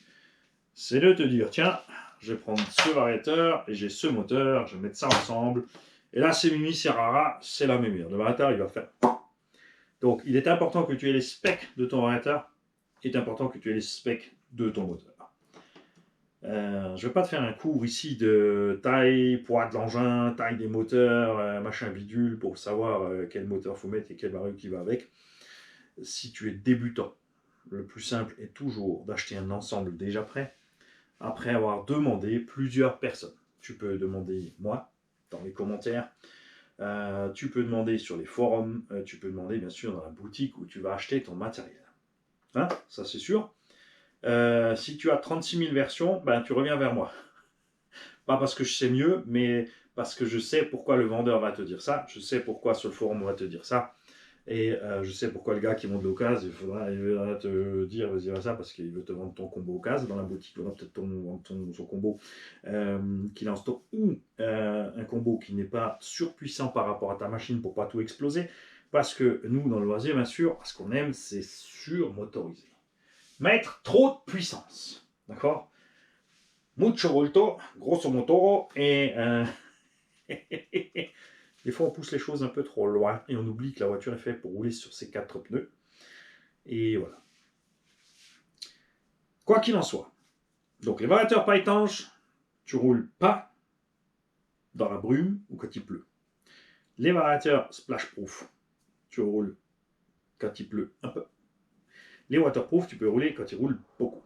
Speaker 1: C'est de te dire, tiens, je vais prendre ce variateur et j'ai ce moteur, je vais mettre ça ensemble. Et là, c'est Mimi, c'est Rara, c'est la même merde. Le variateur, il va faire. Donc, il est important que tu aies les specs de ton variateur. Il est important que tu aies les specs de ton moteur. Je ne vais pas te faire un cours ici de taille, poids de l'engin, taille des moteurs, machin bidule, pour savoir quel moteur il faut mettre et quel vario qui va avec. Si tu es débutant, le plus simple est toujours d'acheter un ensemble déjà prêt, après avoir demandé plusieurs personnes. Tu peux demander moi, dans les commentaires, tu peux demander sur les forums, tu peux demander bien sûr dans la boutique où tu vas acheter ton matériel. Hein, ça c'est sûr. Si tu as 36 000 versions, ben, tu reviens vers moi. Pas parce que je sais mieux, mais parce que je sais pourquoi le vendeur va te dire ça, je sais pourquoi sur le forum on va te dire ça, et je sais pourquoi le gars qui monte l'occasion, il va te dire vas-y ça parce qu'il veut te vendre ton combo occasion dans la boutique, il va peut-être vendre son combo qu'il a en stock, ou un combo qui n'est pas surpuissant par rapport à ta machine pour pas tout exploser, parce que nous dans le loisir bien sûr, ce qu'on aime c'est surmotoriser. Mettre trop de puissance, d'accord? Mucho volto, grosso moto, et des fois on pousse les choses un peu trop loin et on oublie que la voiture est faite pour rouler sur ses 4 pneus. Et voilà. Quoi qu'il en soit, donc les variateurs pas étanches, tu roules pas dans la brume ou quand il pleut. Les variateurs splash-proof, tu roules quand il pleut un peu. Les waterproof, tu peux rouler quand il roule beaucoup.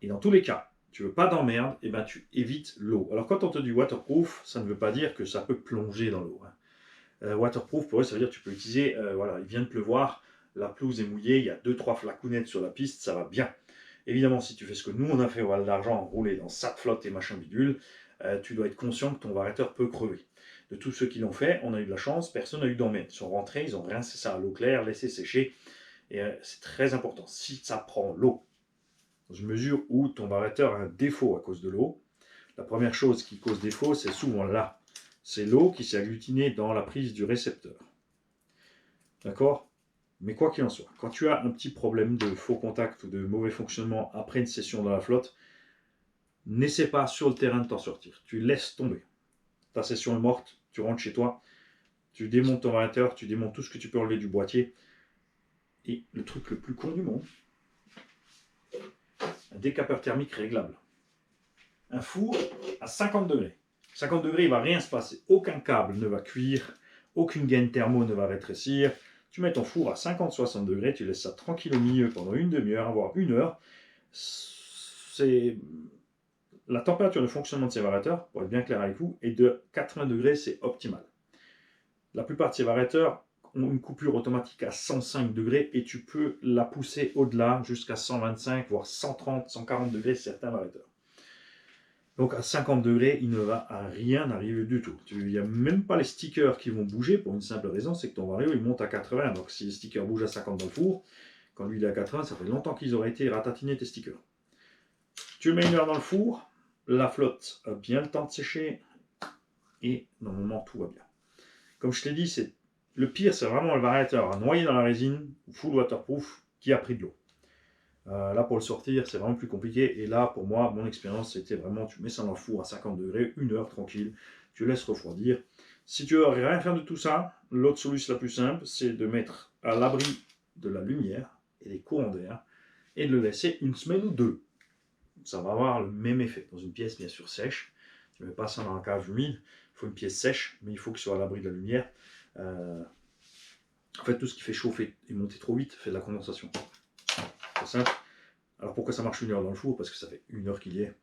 Speaker 1: Et dans tous les cas, tu veux pas d'emmerde, et ben tu évites l'eau. Alors quand on te dit waterproof, ça ne veut pas dire que ça peut plonger dans l'eau. Waterproof, pour eux, ça veut dire que tu peux utiliser, voilà, il vient de pleuvoir, la pelouse est mouillée, il y a 2-3 flacounettes sur la piste, ça va bien. Évidemment, si tu fais ce que nous on a fait au Val d'Argent, rouler dans sac flotte et machin bidule, tu dois être conscient que ton variateur peut crever. De tous ceux qui l'ont fait, on a eu de la chance, personne n'a eu d'emmerde. Ils sont rentrés, ils ont rincé ça à l'eau claire, laissé sécher, et c'est très important. Si ça prend l'eau, dans une mesure où ton variateur a un défaut à cause de l'eau, la première chose qui cause défaut, c'est souvent là. C'est l'eau qui s'est agglutinée dans la prise du récepteur. D'accord? Mais quoi qu'il en soit, quand tu as un petit problème de faux contact ou de mauvais fonctionnement après une session dans la flotte, n'essaie pas sur le terrain de t'en sortir. Tu laisses tomber. Ta session est morte, tu rentres chez toi, tu démontes ton variateur, tu démontes tout ce que tu peux enlever du boîtier. Et le truc le plus con du monde, un décapeur thermique réglable. Un four à 50 degrés. 50 degrés, il ne va rien se passer. Aucun câble ne va cuire, aucune gaine thermo ne va rétrécir. Tu mets ton four à 50-60 degrés, tu laisses ça tranquille au milieu pendant une demi-heure, voire une heure. C'est la température de fonctionnement de ces variateurs, pour être bien clair avec vous, est de 80 degrés, c'est optimal. La plupart de ces variateurs ont une coupure automatique à 105 degrés et tu peux la pousser au-delà jusqu'à 125, voire 130, 140 degrés certains variateurs. Donc à 50 degrés, il ne va à rien arriver du tout. Il n'y a même pas les stickers qui vont bouger pour une simple raison, c'est que ton vario il monte à 80. Donc si les stickers bougent à 50 dans le four, quand lui il est à 80, ça fait longtemps qu'ils auraient été ratatinés tes stickers. Tu le mets une heure dans le four, la flotte a bien le temps de sécher et normalement tout va bien. Comme je t'ai dit, le pire c'est vraiment le variateur noyé dans la résine, full waterproof, qui a pris de l'eau. Là pour le sortir c'est vraiment plus compliqué et là pour moi mon expérience c'était vraiment tu mets ça dans le four à 50 degrés, une heure tranquille, tu laisses refroidir. Si tu veux rien faire de tout ça, l'autre solution la plus simple c'est de mettre à l'abri de la lumière et des courants d'air et de le laisser une semaine ou deux. Ça va avoir le même effet dans une pièce bien sûr sèche. Tu ne mets pas ça dans un cave humide, il faut une pièce sèche mais il faut que ce soit à l'abri de la lumière. En fait tout ce qui fait chauffer et monter trop vite fait de la condensation. C'est simple. Alors pourquoi ça marche 1 heure dans le four? Parce que ça fait 1 heure qu'il y est.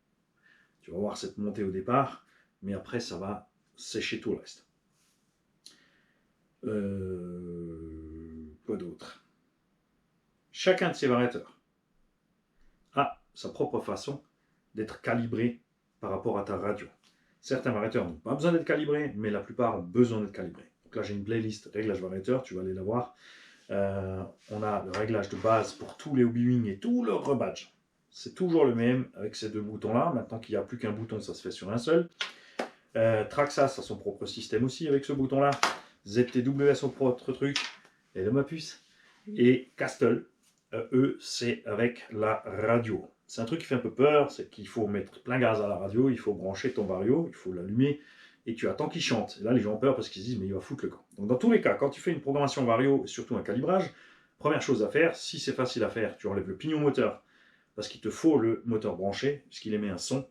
Speaker 1: Tu vas voir cette montée au départ, mais après ça va sécher tout le reste. Quoi d'autre? Chacun de ces variateurs a sa propre façon d'être calibré par rapport à ta radio. Certains variateurs n'ont pas besoin d'être calibrés, mais la plupart ont besoin d'être calibrés. Donc là, j'ai une playlist réglage variateur, tu vas aller la voir. On a le réglage de base pour tous les hobby-wing et tout leur rebadge. C'est toujours le même avec ces 2 boutons-là. Maintenant qu'il n'y a plus qu'un bouton, ça se fait sur un seul. Traxxas a son propre système aussi avec ce bouton-là. ZTW a son propre truc. Et le ma puce. Et Castle, eux, c'est avec la radio. C'est un truc qui fait un peu peur, c'est qu'il faut mettre plein gaz à la radio, il faut brancher ton vario, il faut l'allumer, et tu attends qu'il chante. Et là, les gens ont peur parce qu'ils se disent, mais il va foutre le camp. Donc dans tous les cas, quand tu fais une programmation vario, et surtout un calibrage, première chose à faire, si c'est facile à faire, tu enlèves le pignon moteur, parce qu'il te faut le moteur branché, puisqu'il émet un son.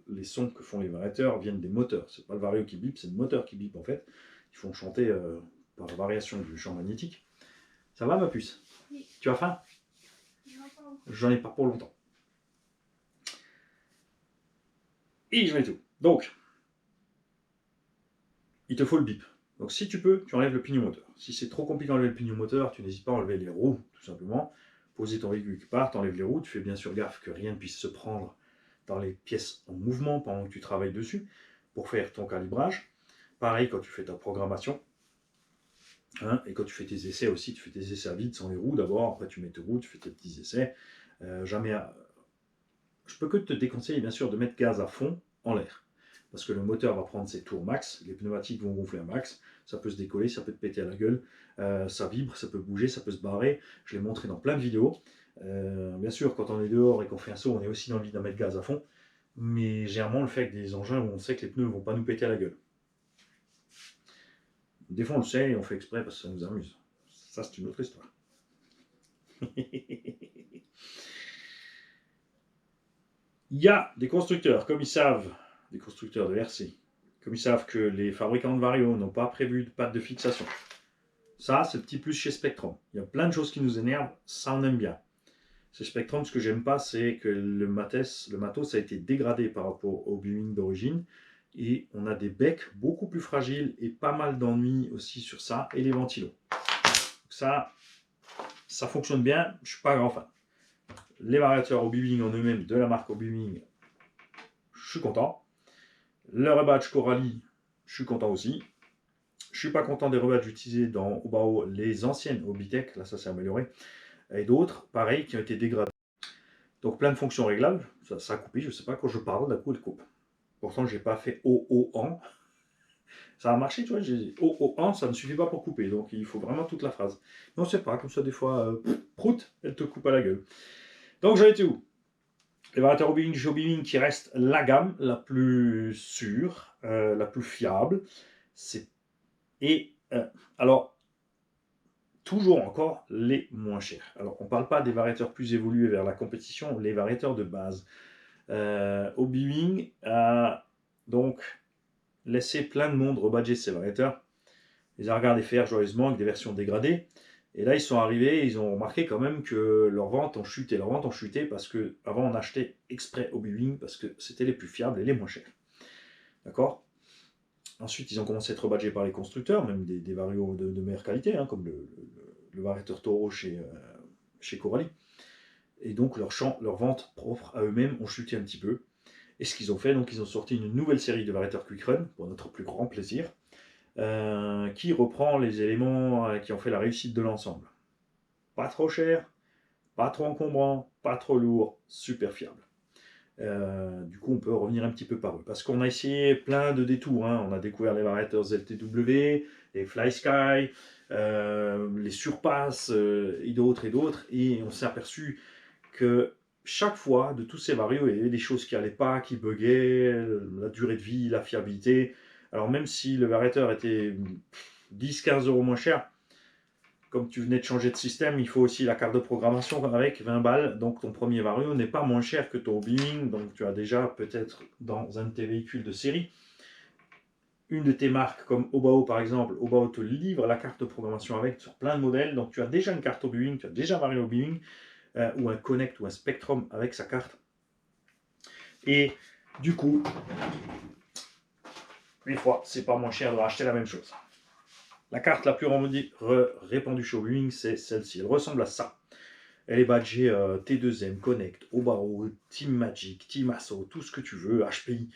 Speaker 1: Les sons que font les variateurs viennent des moteurs. C'est pas le vario qui bip, c'est le moteur qui bip en fait. Ils font chanter par variation du champ magnétique. Ça va ma puce? Oui. Tu as faim? J'en ai pas pour longtemps. Et je mets tout. Donc, il te faut le bip. Donc si tu peux, tu enlèves le pignon moteur. Si c'est trop compliqué d'enlever le pignon moteur, tu n'hésites pas à enlever les roues, tout simplement. Poser ton véhicule quelque part, tu enlèves les roues, tu fais bien sûr gaffe que rien ne puisse se prendre dans les pièces en mouvement pendant que tu travailles dessus pour faire ton calibrage. Pareil quand tu fais ta programmation. Hein, et quand tu fais tes essais aussi, tu fais tes essais à vide sans les roues d'abord, après tu mets tes roues, tu fais tes petits essais. Je peux que te déconseiller bien sûr de mettre gaz à fond en l'air. Parce que le moteur va prendre ses tours max, les pneumatiques vont gonfler un max, ça peut se décoller, ça peut te péter à la gueule, ça vibre, ça peut bouger, ça peut se barrer. Je l'ai montré dans plein de vidéos. Bien sûr, quand on est dehors et qu'on fait un saut, on est aussi dans l'envie de mettre gaz à fond. Mais généralement, on le fait avec des engins où on sait que les pneus ne vont pas nous péter à la gueule. Des fois, on le sait et on fait exprès parce que ça nous amuse. Ça, c'est une autre histoire. Il y a des constructeurs, comme ils savent, des constructeurs de RC, comme ils savent que les fabricants de vario n'ont pas prévu de patte de fixation. Ça, c'est le petit plus chez Spektrum. Il y a plein de choses qui nous énervent, ça on aime bien. Chez Spektrum, ce que j'aime pas, c'est que le matos a été dégradé par rapport au hobby-wing d'origine. Et on a des becs beaucoup plus fragiles et pas mal d'ennuis aussi sur ça, et les ventilos. Ça fonctionne bien, je suis pas grand fan. Les variateurs hobby-wing en eux-mêmes de la marque hobby-wing, je suis content. Le rebadge Coralie, je suis content aussi. Je suis pas content des rebadges utilisés dans Obao, les anciennes Hobbytech, là ça s'est amélioré. Et d'autres, pareil, qui ont été dégradés. Donc plein de fonctions réglables, ça a coupé, je sais pas, quand je parle, d'un coup il coupe. Pourtant, j'ai pas fait O-O-an. Ça a marché, tu vois, j'ai O-O-an, ça ne suffit pas pour couper, donc il faut vraiment toute la phrase. Mais on sait pas, comme ça, des fois, prout, elle te coupe à la gueule. Donc, j'en étais où? Les variateurs hobby-wing qui reste la gamme la plus sûre, la plus fiable. Alors, toujours encore les moins chers. Alors, on ne parle pas des variateurs plus évolués vers la compétition, les variateurs de base. Hobby-wing a donc laissé plein de monde rebadger ses variateurs. Ils ont regardé faire joyeusement avec des versions dégradées. Et là, ils sont arrivés, ils ont remarqué quand même que leurs ventes ont chuté. Leurs ventes ont chuté parce qu'avant, on achetait exprès hobby-wing parce que c'était les plus fiables et les moins chers. D'accord? Ensuite, ils ont commencé à être rebadgés par les constructeurs, même des varios de meilleure qualité, hein, comme le variateur Toro chez Coralie. Et donc, leurs ventes propres à eux-mêmes ont chuté un petit peu. Et ce qu'ils ont fait, donc ils ont sorti une nouvelle série de variateurs Quick Run, pour notre plus grand plaisir, qui reprend les éléments qui ont fait la réussite de l'ensemble. Pas trop cher, pas trop encombrant, pas trop lourd, super fiable. Du coup, on peut revenir un petit peu par eux. Parce qu'on a essayé plein de détours. Hein. On a découvert les variateurs ZTW, les FlySky, les Surpass et d'autres. Et on s'est aperçu que chaque fois, de tous ces varios, il y avait des choses qui n'allaient pas, qui buguaient, la durée de vie, la fiabilité. Alors même si le variateur était 10-15 € moins cher, comme tu venais de changer de système, il faut aussi la carte de programmation avec 20 balles. Donc ton premier vario n'est pas moins cher que ton hobby-wing. Donc tu as déjà peut-être dans un de tes véhicules de série une de tes marques comme Obao par exemple, Obao te livre la carte de programmation avec sur plein de modèles. Donc tu as déjà une carte Obi-Wan, tu as déjà un Vario Obi-Wan, ou un Connect ou un Spectrum avec sa carte. Et du coup, des fois, c'est pas moins cher de racheter la même chose. La carte la plus répandue chez Obi-Wan, c'est celle-ci. Elle ressemble à ça. Elle est badgée T2M, Connect, Obao, Team Magic, Team Asso, tout ce que tu veux, HPI.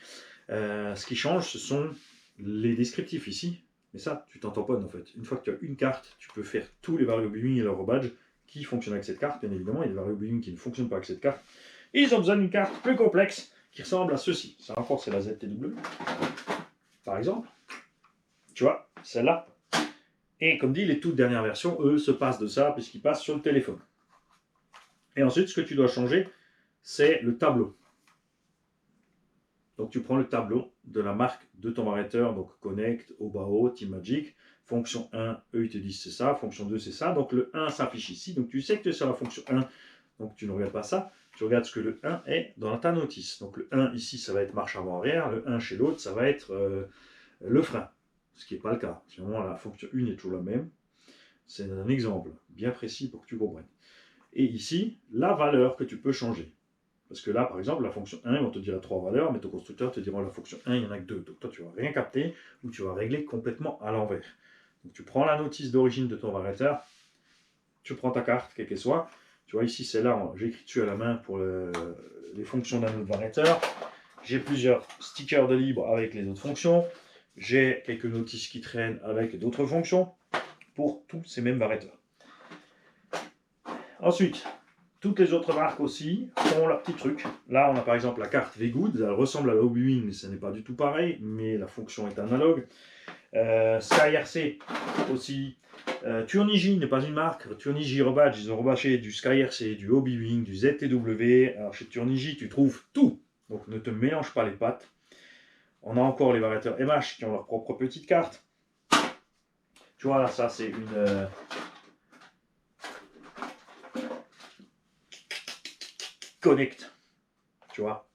Speaker 1: Ce qui change, ce sont les descriptifs ici. Mais ça, tu t'en tamponnes en fait. Une fois que tu as une carte, tu peux faire tous les variables Obi-Wan et leur badge qui fonctionnent avec cette carte. Bien évidemment, il y a des variables Obi-Wan qui ne fonctionnent pas avec cette carte. Et ils ont besoin d'une carte plus complexe qui ressemble à ceci. Ça encore, c'est la ZTW. Par exemple. Tu vois, celle-là. Et comme dit, les toutes dernières versions, eux, se passent de ça puisqu'ils passent sur le téléphone. Et ensuite, ce que tu dois changer, c'est le tableau. Donc tu prends le tableau de la marque de ton variateur, donc Connect, Obao, Team Magic. Fonction 1, eux ils te disent c'est ça, fonction 2 c'est ça. Donc le 1 s'affiche ici, donc tu sais que tu es sur la fonction 1, donc tu ne regardes pas ça. Tu regardes ce que le 1 est dans ta notice. Donc le 1 ici ça va être marche avant-arrière, le 1 chez l'autre ça va être le frein. Ce qui n'est pas le cas. Finalement la fonction 1 est toujours la même. C'est un exemple bien précis pour que tu comprennes. Et ici, la valeur que tu peux changer. Parce que là, par exemple, la fonction 1, ils vont te dire 3 valeurs, mais ton constructeur te dira la fonction 1, il n'y en a que 2. Donc toi, tu ne vas rien capter ou tu vas régler complètement à l'envers. Donc tu prends la notice d'origine de ton variateur, tu prends ta carte, quelle qu'elle soit. Tu vois, ici, c'est là, j'ai écrit dessus à la main pour les fonctions d'un autre variateur. J'ai plusieurs stickers de libre avec les autres fonctions. J'ai quelques notices qui traînent avec d'autres fonctions pour tous ces mêmes variateurs. Ensuite, toutes les autres marques aussi font leur petit truc. Là, on a par exemple la carte Vegood. Elle ressemble à la Obi-Wan, mais ce n'est pas du tout pareil, mais la fonction est analogue. SkyRC aussi. Turnigi n'est pas une marque. Turnigi rebadge, ils ont rebâché du SkyRC, du Obi-Wan, du ZTW. Alors chez Turnigi, tu trouves tout. Donc ne te mélange pas les pattes. On a encore les variateurs MH qui ont leur propre petite carte. Tu vois, là, ça c'est une... Connect, tu vois,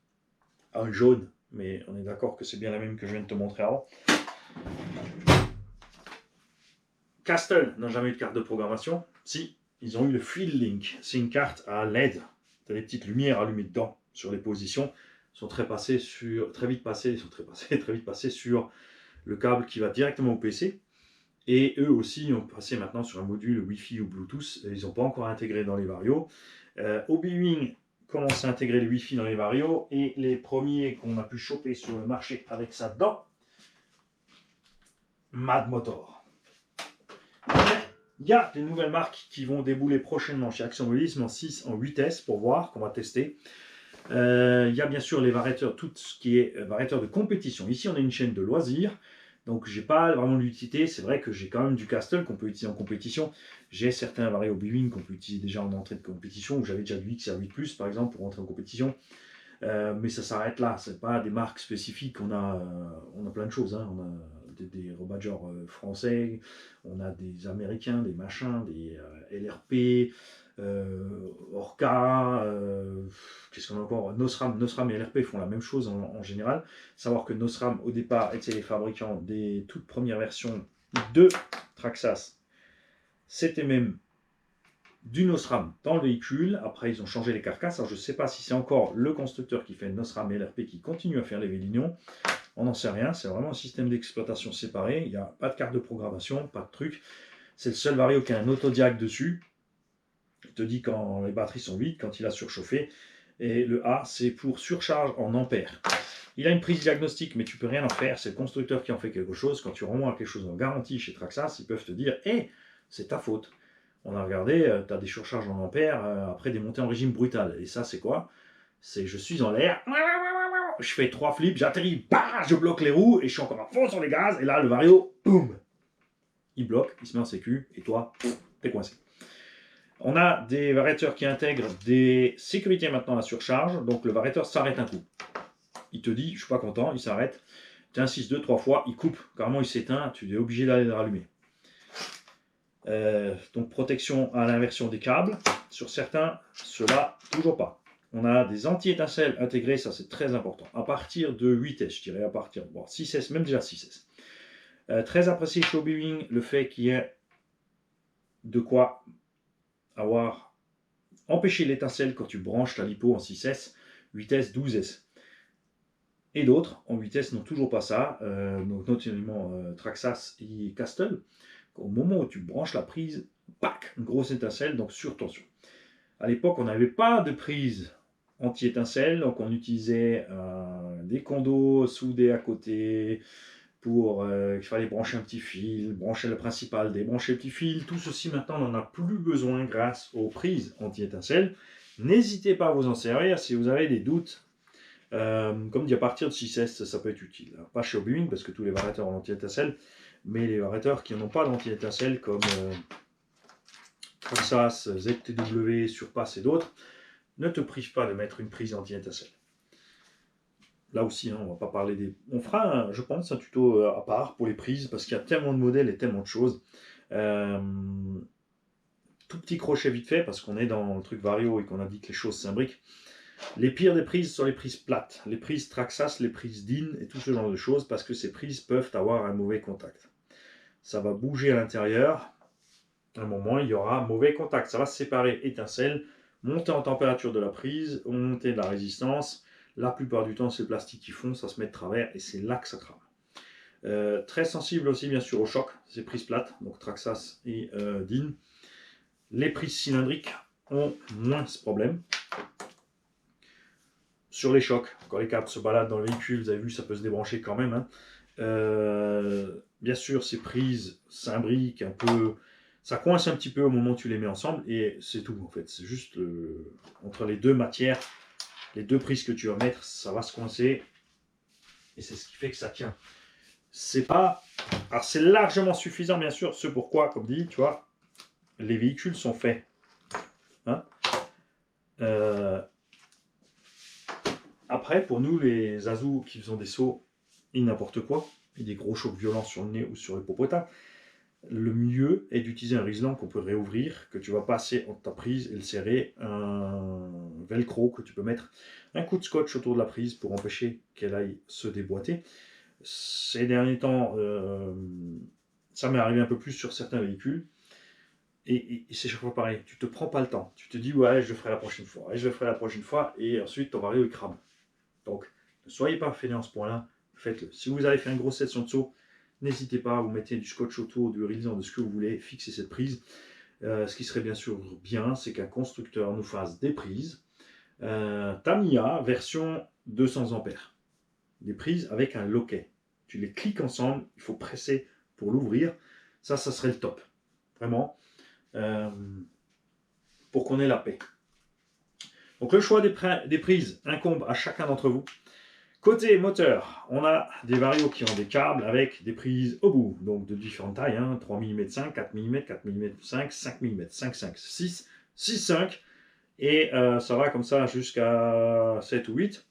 Speaker 1: un jaune, mais on est d'accord que c'est bien la même que je viens de te montrer avant. Castle n'a jamais eu de carte de programmation. Si, ils ont eu le Field Link. C'est une carte à LED. Tu as des petites lumières allumées dedans sur les positions. Ils sont très vite passés sur le câble qui va directement au PC. Et eux aussi ont passé maintenant sur un module Wi-Fi ou Bluetooth. Ils n'ont pas encore intégré dans les varios. Obi-Wan commence à intégrer le Wi-Fi dans les varios et les premiers qu'on a pu choper sur le marché avec ça dedans, Mad Motor. Il y a des nouvelles marques qui vont débouler prochainement chez Action Mobilisme en 6, en 8S pour voir, qu'on va tester. Il y a bien sûr les variateurs, tout ce qui est variateur de compétition. Ici, on a une chaîne de loisirs. Donc, je n'ai pas vraiment l'utilité. C'est vrai que j'ai quand même du Castle qu'on peut utiliser en compétition. J'ai certains varios Obi-Wan qu'on peut utiliser déjà en entrée de compétition, où j'avais déjà du X et 8+, par exemple, pour entrer en compétition. Mais ça s'arrête là. Ce n'est pas des marques spécifiques. On a plein de choses. Hein. On a des rebadgers français, on a des Américains, des machins, des LRP, Orca, qu'est-ce qu'on a encore, Nosram et LRP font la même chose en général. Savoir que Nosram au départ étaient les fabricants des toutes premières versions de Traxxas. C'était même du Nosram dans le véhicule. Après ils ont changé les carcasses. Alors je ne sais pas si c'est encore le constructeur qui fait Nosram et LRP qui continue à faire les Vélignons. On n'en sait rien, c'est vraiment un système d'exploitation séparé. Il n'y a pas de carte de programmation, pas de truc. C'est le seul vario qui a un autodiag dessus. Il te dit quand les batteries sont vides, quand il a surchauffé. Et le A, c'est pour surcharge en ampères. Il a une prise diagnostique, mais tu peux rien en faire. C'est le constructeur qui en fait quelque chose. Quand tu remontes quelque chose en garantie chez Traxxas, ils peuvent te dire « Hey, c'est ta faute. On a regardé, tu as des surcharges en ampères après des montées en régime brutal. » Et ça, c'est quoi? C'est je suis en l'air, je fais 3 flips, j'atterris, bah, je bloque les roues et je suis encore à fond sur les gaz. Et là, le vario, boum, il bloque, il se met en sécu et toi, t'es coincé. On a des variateurs qui intègrent des sécurités maintenant à la surcharge. Donc le variateur s'arrête un coup. Il te dit, je suis pas content, il s'arrête. Tu insistes 2-3 fois, il coupe, carrément il s'éteint, tu es obligé d'aller le rallumer. Donc protection à l'inversion des câbles. Sur certains, cela toujours pas. On a des anti-étincelles intégrées, ça c'est très important. À partir de 8S, je dirais à partir de 6S, même déjà 6S. Très apprécié chez Hobby le fait qu'il y ait de quoi empêcher l'étincelle quand tu branches ta lipo en 6S, 8S, 12S. Et d'autres en 8S n'ont toujours pas ça, donc notamment Traxxas et Castle. Au moment où tu branches la prise, pac, une grosse étincelle, donc sur tension. À l'époque, on n'avait pas de prise anti-étincelle, donc on utilisait des condos soudés à côté pour il fallait brancher un petit fil, brancher le principal, débrancher le petit fil. Tout ceci maintenant, on n'en a plus besoin grâce aux prises anti-étincelle. N'hésitez pas à vous en servir si vous avez des doutes. Comme dit, à partir de 6S, ça peut être utile. Pas chez Hobby parce que tous les variateurs ont l'anti-étincelle, mais les variateurs qui n'ont pas d'anti-étincelle comme Traxxas, ZTW, Surpass et d'autres, ne te prive pas de mettre une prise anti-étincelle. Là aussi, on va pas parler des... On fera, je pense, un tuto à part pour les prises, parce qu'il y a tellement de modèles et tellement de choses. Tout petit crochet vite fait, parce qu'on est dans le truc Vario et qu'on a dit que les choses s'imbriquent. Les pires des prises sont les prises plates, les prises Traxxas, les prises DIN et tout ce genre de choses, parce que ces prises peuvent avoir un mauvais contact. Ça va bouger à l'intérieur. À un moment, il y aura mauvais contact. Ça va se séparer étincelle, monter en température de la prise, monter de la résistance. La plupart du temps, c'est le plastique qui fond, ça se met de travers et c'est là que ça crame. Très sensible aussi, bien sûr, au choc, ces prises plates, donc Traxxas et DIN. Les prises cylindriques ont moins ce problème. Sur les chocs, quand les câbles se baladent dans le véhicule, vous avez vu, ça peut se débrancher quand même. Bien sûr, ces prises s'imbriquent un peu, ça coince un petit peu au moment où tu les mets ensemble et c'est tout en fait. C'est juste entre les deux matières, les deux prises que tu vas mettre, ça va se coincer et c'est ce qui fait que ça tient. C'est pas, alors c'est largement suffisant bien sûr. Ce pourquoi, comme dit, tu vois, les véhicules sont faits. Hein, après, pour nous, les azous qui font des sauts et n'importe quoi, et des gros chocs violents sur le nez ou sur les popotin, le mieux est d'utiliser un riselant qu'on peut réouvrir, que tu vas passer entre ta prise et le serrer, un velcro que tu peux mettre un coup de scotch autour de la prise pour empêcher qu'elle aille se déboîter. Ces derniers temps, ça m'est arrivé un peu plus sur certains véhicules. Et c'est chaque fois pareil, tu te prends pas le temps. Tu te dis, ouais, je le ferai la prochaine fois, et je le ferai la prochaine fois, et ensuite ton vario il crame. Donc, ne soyez pas fainéant à ce point-là, faites-le. Si vous avez fait une grosse session de saut, n'hésitez pas, vous mettez du scotch autour, du riselant, de ce que vous voulez, fixer cette prise. Ce qui serait bien sûr bien, c'est qu'un constructeur nous fasse des prises. Tamiya, version 200 ampères. Des prises avec un loquet. Tu les cliques ensemble, il faut presser pour l'ouvrir. Ça serait le top. Vraiment. Pour qu'on ait la paix. Donc le choix des prises incombe à chacun d'entre vous. Côté moteur, on a des varios qui ont des câbles avec des prises au bout, donc de différentes tailles, 3 mm 5, 4 mm, 4 mm 5, 5 mm, 5, 5, 6, 6, 5, et ça va comme ça jusqu'à 7 ou 8.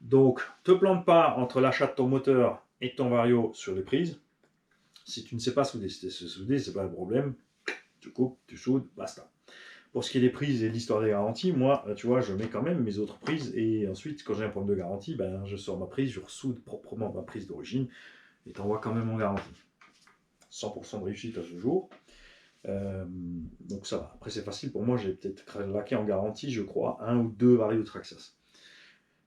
Speaker 1: Donc, te plante pas entre l'achat de ton moteur et ton vario sur les prises. Si tu ne sais pas souder, si tu sais souder, c'est pas un problème. Tu coupes, tu soudes, basta. Pour ce qui est des prises et de l'histoire des garanties, moi, tu vois, je mets quand même mes autres prises et ensuite, quand j'ai un problème de garantie, ben, je sors ma prise, je ressoude proprement ma prise d'origine et t'envoie quand même en garantie. 100% de réussite à ce jour. Donc ça va. Après, c'est facile pour moi, j'ai peut-être laqué en garantie, je crois, 1 ou 2 varios Traxxas.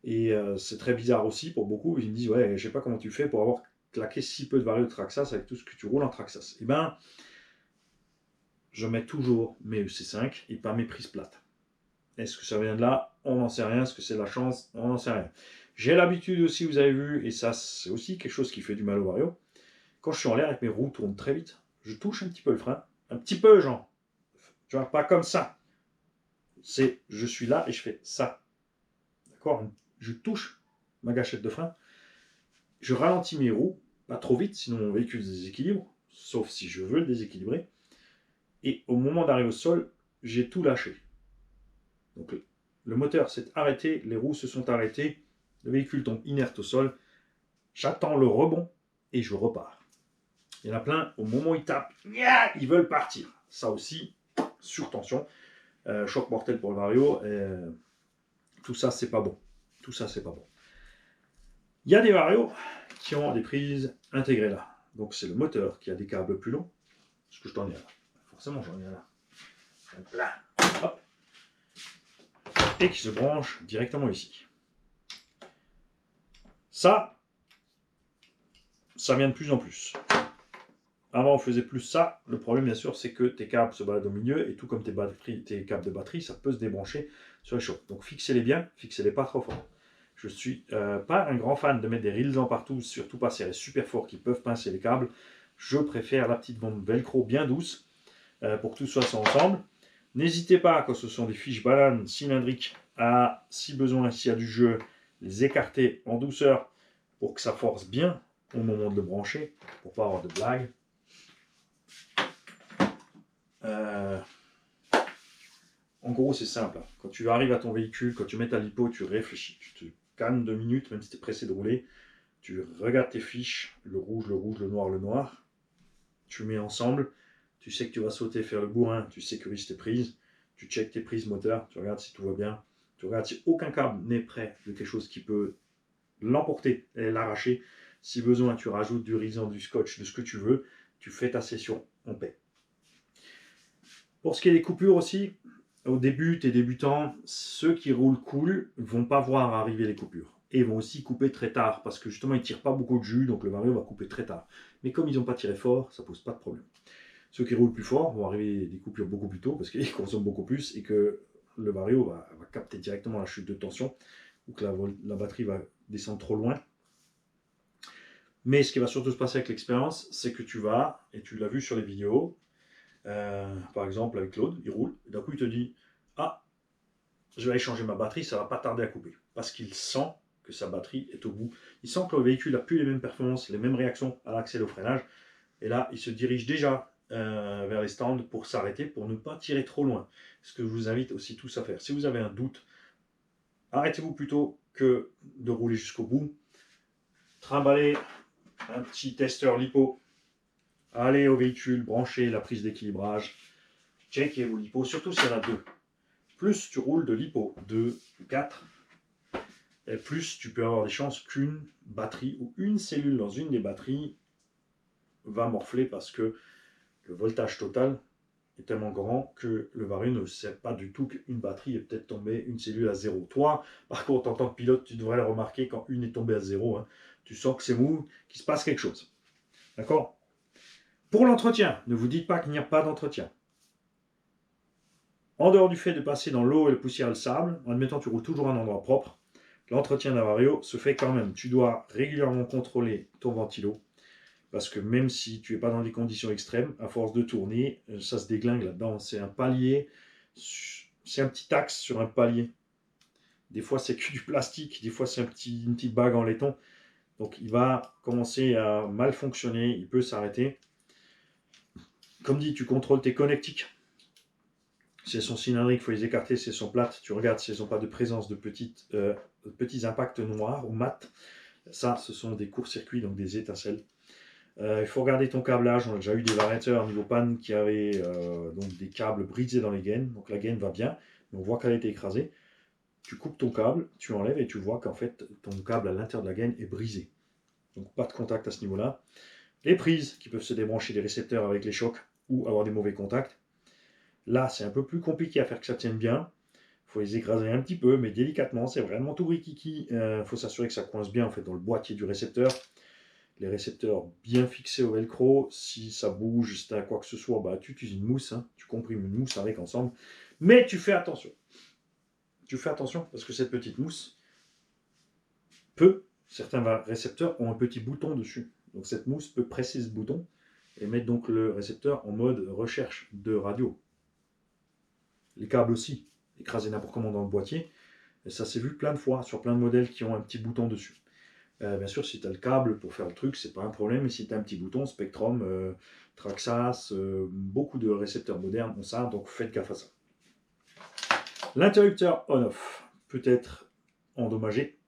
Speaker 1: Et c'est très bizarre aussi pour beaucoup, ils me disent, ouais, je sais pas comment tu fais pour avoir claqué si peu de varios Traxxas avec tout ce que tu roules en Traxxas. Eh ben, je mets toujours mes EC5 et pas mes prises plates. Est-ce que ça vient de là? On n'en sait rien. Est-ce que c'est la chance? On n'en sait rien. J'ai l'habitude aussi, vous avez vu, et ça c'est aussi quelque chose qui fait du mal au vario. Quand je suis en l'air et que mes roues tournent très vite, je touche un petit peu le frein. Un petit peu, genre. Tu vois, pas comme ça. C'est, je suis là et je fais ça. D'accord? Je touche ma gâchette de frein. Je ralentis mes roues, pas trop vite, sinon mon véhicule se déséquilibre, sauf si je veux le déséquilibrer. Et au moment d'arriver au sol, j'ai tout lâché. Donc le moteur s'est arrêté, les roues se sont arrêtées, le véhicule tombe inerte au sol, j'attends le rebond et je repars. Il y en a plein, au moment où ils tapent, ils veulent partir. Ça aussi, sur tension, choc mortel pour le vario, tout ça c'est pas bon. Tout ça c'est pas bon. Il y a des varios qui ont des prises intégré là. Donc c'est le moteur qui a des câbles plus longs. Parce que je t'en ai là. Forcément, j'en ai là. Donc là, hop. Et qui se branche directement ici. Ça vient de plus en plus. Avant, on faisait plus ça. Le problème, bien sûr, c'est que tes câbles se baladent au milieu et tout comme tes câbles de batterie, ça peut se débrancher sur les chauffe. Donc, fixez-les bien, fixez-les pas trop fort. Je suis pas un grand fan de mettre des rillans partout, surtout pas serrés super forts qui peuvent pincer les câbles. Je préfère la petite bande velcro bien douce pour que tout soit ensemble. N'hésitez pas, quand ce sont des fiches bananes cylindriques, à, si besoin, s'il y a du jeu, les écarter en douceur pour que ça force bien au moment de le brancher, pour pas avoir de blagues. En gros, c'est simple. Quand tu arrives à ton véhicule, quand tu mets ta lipo, tu réfléchis. Tu te calmes 2 minutes, même si tu es pressé de rouler. Tu regardes tes fiches, le rouge, le noir, le noir. Tu mets ensemble. Tu sais que tu vas sauter, faire le bourrin. Tu sécurises tes prises. Tu checkes tes prises moteur. Tu regardes si tout va bien. Tu regardes si aucun câble n'est prêt de quelque chose qui peut l'emporter et l'arracher. Si besoin, tu rajoutes du risan, du scotch, de ce que tu veux. Tu fais ta session en paix. Pour ce qui est des coupures aussi, au début, tes débutants, ceux qui roulent cool vont pas voir arriver les coupures. Et vont aussi couper très tard, parce que justement, ils ne tirent pas beaucoup de jus, donc le Vario va couper très tard. Mais comme ils n'ont pas tiré fort, ça pose pas de problème. Ceux qui roulent plus fort vont arriver des coupures beaucoup plus tôt, parce qu'ils consomment beaucoup plus, et que le Vario va capter directement la chute de tension, ou que la batterie va descendre trop loin. Mais ce qui va surtout se passer avec l'expérience, c'est que tu vas, et tu l'as vu sur les vidéos, par exemple avec Claude, il roule, et d'un coup il te dit « Ah, je vais aller changer ma batterie, ça va pas tarder à couper. » Parce qu'il sent que sa batterie est au bout. Il sent que le véhicule n'a plus les mêmes performances, les mêmes réactions à l'accès au freinage. Et là, il se dirige déjà vers les stands pour s'arrêter, pour ne pas tirer trop loin. Ce que je vous invite aussi tous à faire. Si vous avez un doute, arrêtez-vous plutôt que de rouler jusqu'au bout. Trimballez un petit testeur lipo. Allez au véhicule, branchez la prise d'équilibrage. Checkez vos lipos, surtout s'il y en a deux. Plus tu roules de lipo, 2 ou 4, et plus tu peux avoir des chances qu'une batterie ou une cellule dans une des batteries va morfler parce que le voltage total est tellement grand que le Vario ne sait pas du tout qu'une batterie est peut-être tombée, une cellule à 0. Toi, par contre, en tant que pilote, tu devrais le remarquer quand une est tombée à 0. Hein. Tu sens que c'est mou, qu'il se passe quelque chose. D'accord? Pour l'entretien, ne vous dites pas qu'il n'y a pas d'entretien. En dehors du fait de passer dans l'eau et la poussière et le sable, en admettant que tu roules toujours à un endroit propre, l'entretien d'un Vario se fait quand même. Tu dois régulièrement contrôler ton ventilo, parce que même si tu n'es pas dans des conditions extrêmes, à force de tourner, ça se déglingue là-dedans. C'est un palier, c'est un petit axe sur un palier. Des fois, c'est que du plastique, des fois, c'est une petite bague en laiton. Donc, il va commencer à mal fonctionner, il peut s'arrêter. Comme dit, tu contrôles tes connectiques. Si elles sont cylindriques, il faut les écarter. Si elles sont plates, tu regardes si elles n'ont pas de présence de petits impacts noirs ou mat. Ça, ce sont des courts-circuits, donc des étincelles. Il faut regarder ton câblage. On a déjà eu des variateurs niveau panne qui avaient donc des câbles brisés dans les gaines. Donc la gaine va bien, mais on voit qu'elle a été écrasée. Tu coupes ton câble, tu enlèves et tu vois qu'en fait ton câble à l'intérieur de la gaine est brisé. Donc pas de contact à ce niveau-là. Les prises qui peuvent se débrancher des récepteurs avec les chocs ou avoir des mauvais contacts. Là, c'est un peu plus compliqué à faire que ça tienne bien. Il faut les écraser un petit peu, mais délicatement. C'est vraiment tout rikiki. Il faut s'assurer que ça coince bien en fait dans le boîtier du récepteur. Les récepteurs bien fixés au velcro. Si ça bouge, si tu as quoi que ce soit, bah, tu utilises une mousse. Hein. Tu comprimes une mousse avec ensemble. Mais tu fais attention. Tu fais attention parce que cette petite mousse certains récepteurs ont un petit bouton dessus. Donc cette mousse peut presser ce bouton et mettre donc le récepteur en mode recherche de radio. Les câbles aussi, écrasés n'importe comment dans le boîtier. Et ça s'est vu plein de fois sur plein de modèles qui ont un petit bouton dessus. Bien sûr, si tu as le câble pour faire le truc, c'est pas un problème. Mais si tu as un petit bouton, Spectrum, Traxxas, beaucoup de récepteurs modernes ont ça, donc faites gaffe à ça. L'interrupteur on-off peut être endommagé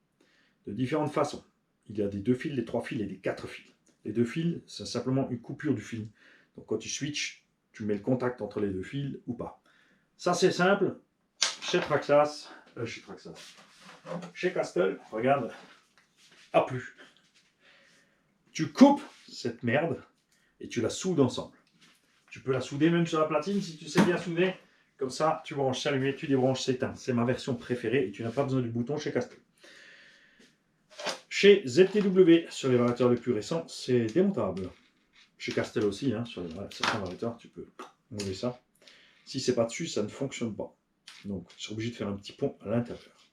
Speaker 1: de différentes façons. Il y a des 2 fils, des 3 fils et des 4 fils. Les 2 fils, c'est simplement une coupure du fil. Donc quand tu switches, tu mets le contact entre les 2 fils ou pas. Ça c'est simple. Chez Traxxas, chez Castle, regarde, a plus. Tu coupes cette merde et tu la soudes ensemble. Tu peux la souder même sur la platine si tu sais bien souder. Comme ça, tu branches c'est allumé, tu débranches, c'est éteint. C'est ma version préférée et tu n'as pas besoin du bouton chez Castel. Chez ZTW, sur les variateurs les plus récents, c'est démontable. Chez Castel aussi, hein, sur certains variateurs, tu peux enlever ça. Si c'est pas dessus, ça ne fonctionne pas. Donc, tu es obligé de faire un petit pont à l'intérieur.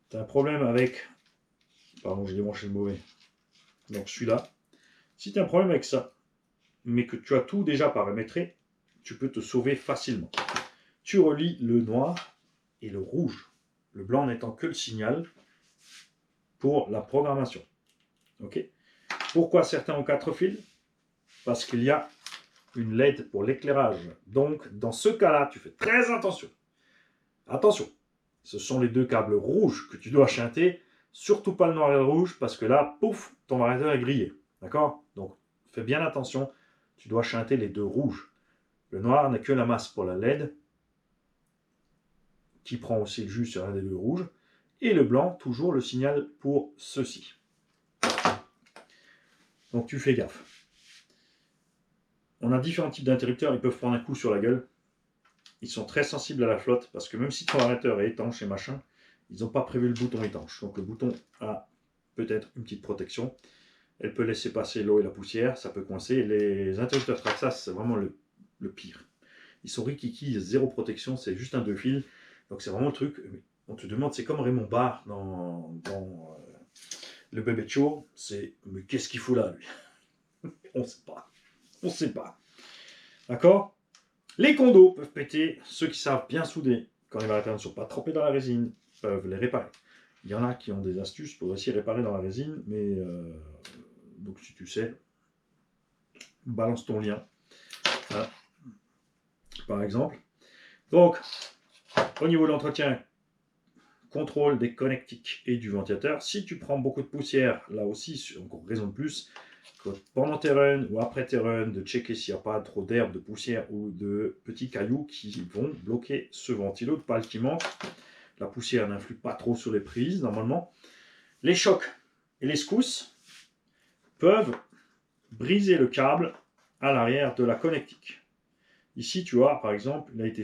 Speaker 1: Tu as un problème avec... Pardon, j'ai débranché le mauvais. Donc, celui-là. Si tu as un problème avec ça, mais que tu as tout déjà paramétré, tu peux te sauver facilement. Tu relis le noir et le rouge. Le blanc n'étant que le signal pour la programmation. Ok. Pourquoi certains ont 4 fils? Parce qu'il y a une LED pour l'éclairage. Donc, dans ce cas-là, tu fais très attention. Attention, ce sont les 2 câbles rouges que tu dois chanter. Surtout pas le noir et le rouge, parce que là, pouf, ton variateur est grillé. D'accord? Donc, fais bien attention. Tu dois chanter les 2 rouges. Le noir n'est que la masse pour la LED, qui prend aussi le jus sur un des 2 rouges. Et le blanc, toujours le signal pour ceci. Donc, tu fais gaffe. On a différents types d'interrupteurs, ils peuvent prendre un coup sur la gueule. Ils sont très sensibles à la flotte, parce que même si ton variateur est étanche et machin, ils n'ont pas prévu le bouton étanche. Donc le bouton a peut-être une petite protection. Elle peut laisser passer l'eau et la poussière, ça peut coincer. Les interrupteurs Traxxas, c'est vraiment le pire. Ils sont rikiki, zéro protection, c'est juste un 2 fils. Donc c'est vraiment le truc, on te demande, c'est comme Raymond Barre dans le bébé de show, c'est mais qu'est-ce qu'il fout là lui? On ne sait pas. On ne sait pas. D'accord? Les condos peuvent péter. Ceux qui savent bien souder, quand les variateurs ne sont pas trempés dans la résine, peuvent les réparer. Il y en a qui ont des astuces pour aussi réparer dans la résine, mais donc si tu sais, balance ton lien. Voilà. Par exemple. Donc, au niveau de l'entretien, contrôle des connectiques et du ventilateur. Si tu prends beaucoup de poussière, là aussi, encore raison de plus, pendant tes runs ou après tes runs, de checker s'il n'y a pas trop d'herbe, de poussière ou de petits cailloux qui vont bloquer ce ventilo de pale qui manque. La poussière n'influe pas trop sur les prises, normalement. Les chocs et les secousses peuvent briser le câble à l'arrière de la connectique. Ici, tu vois, par exemple, il a été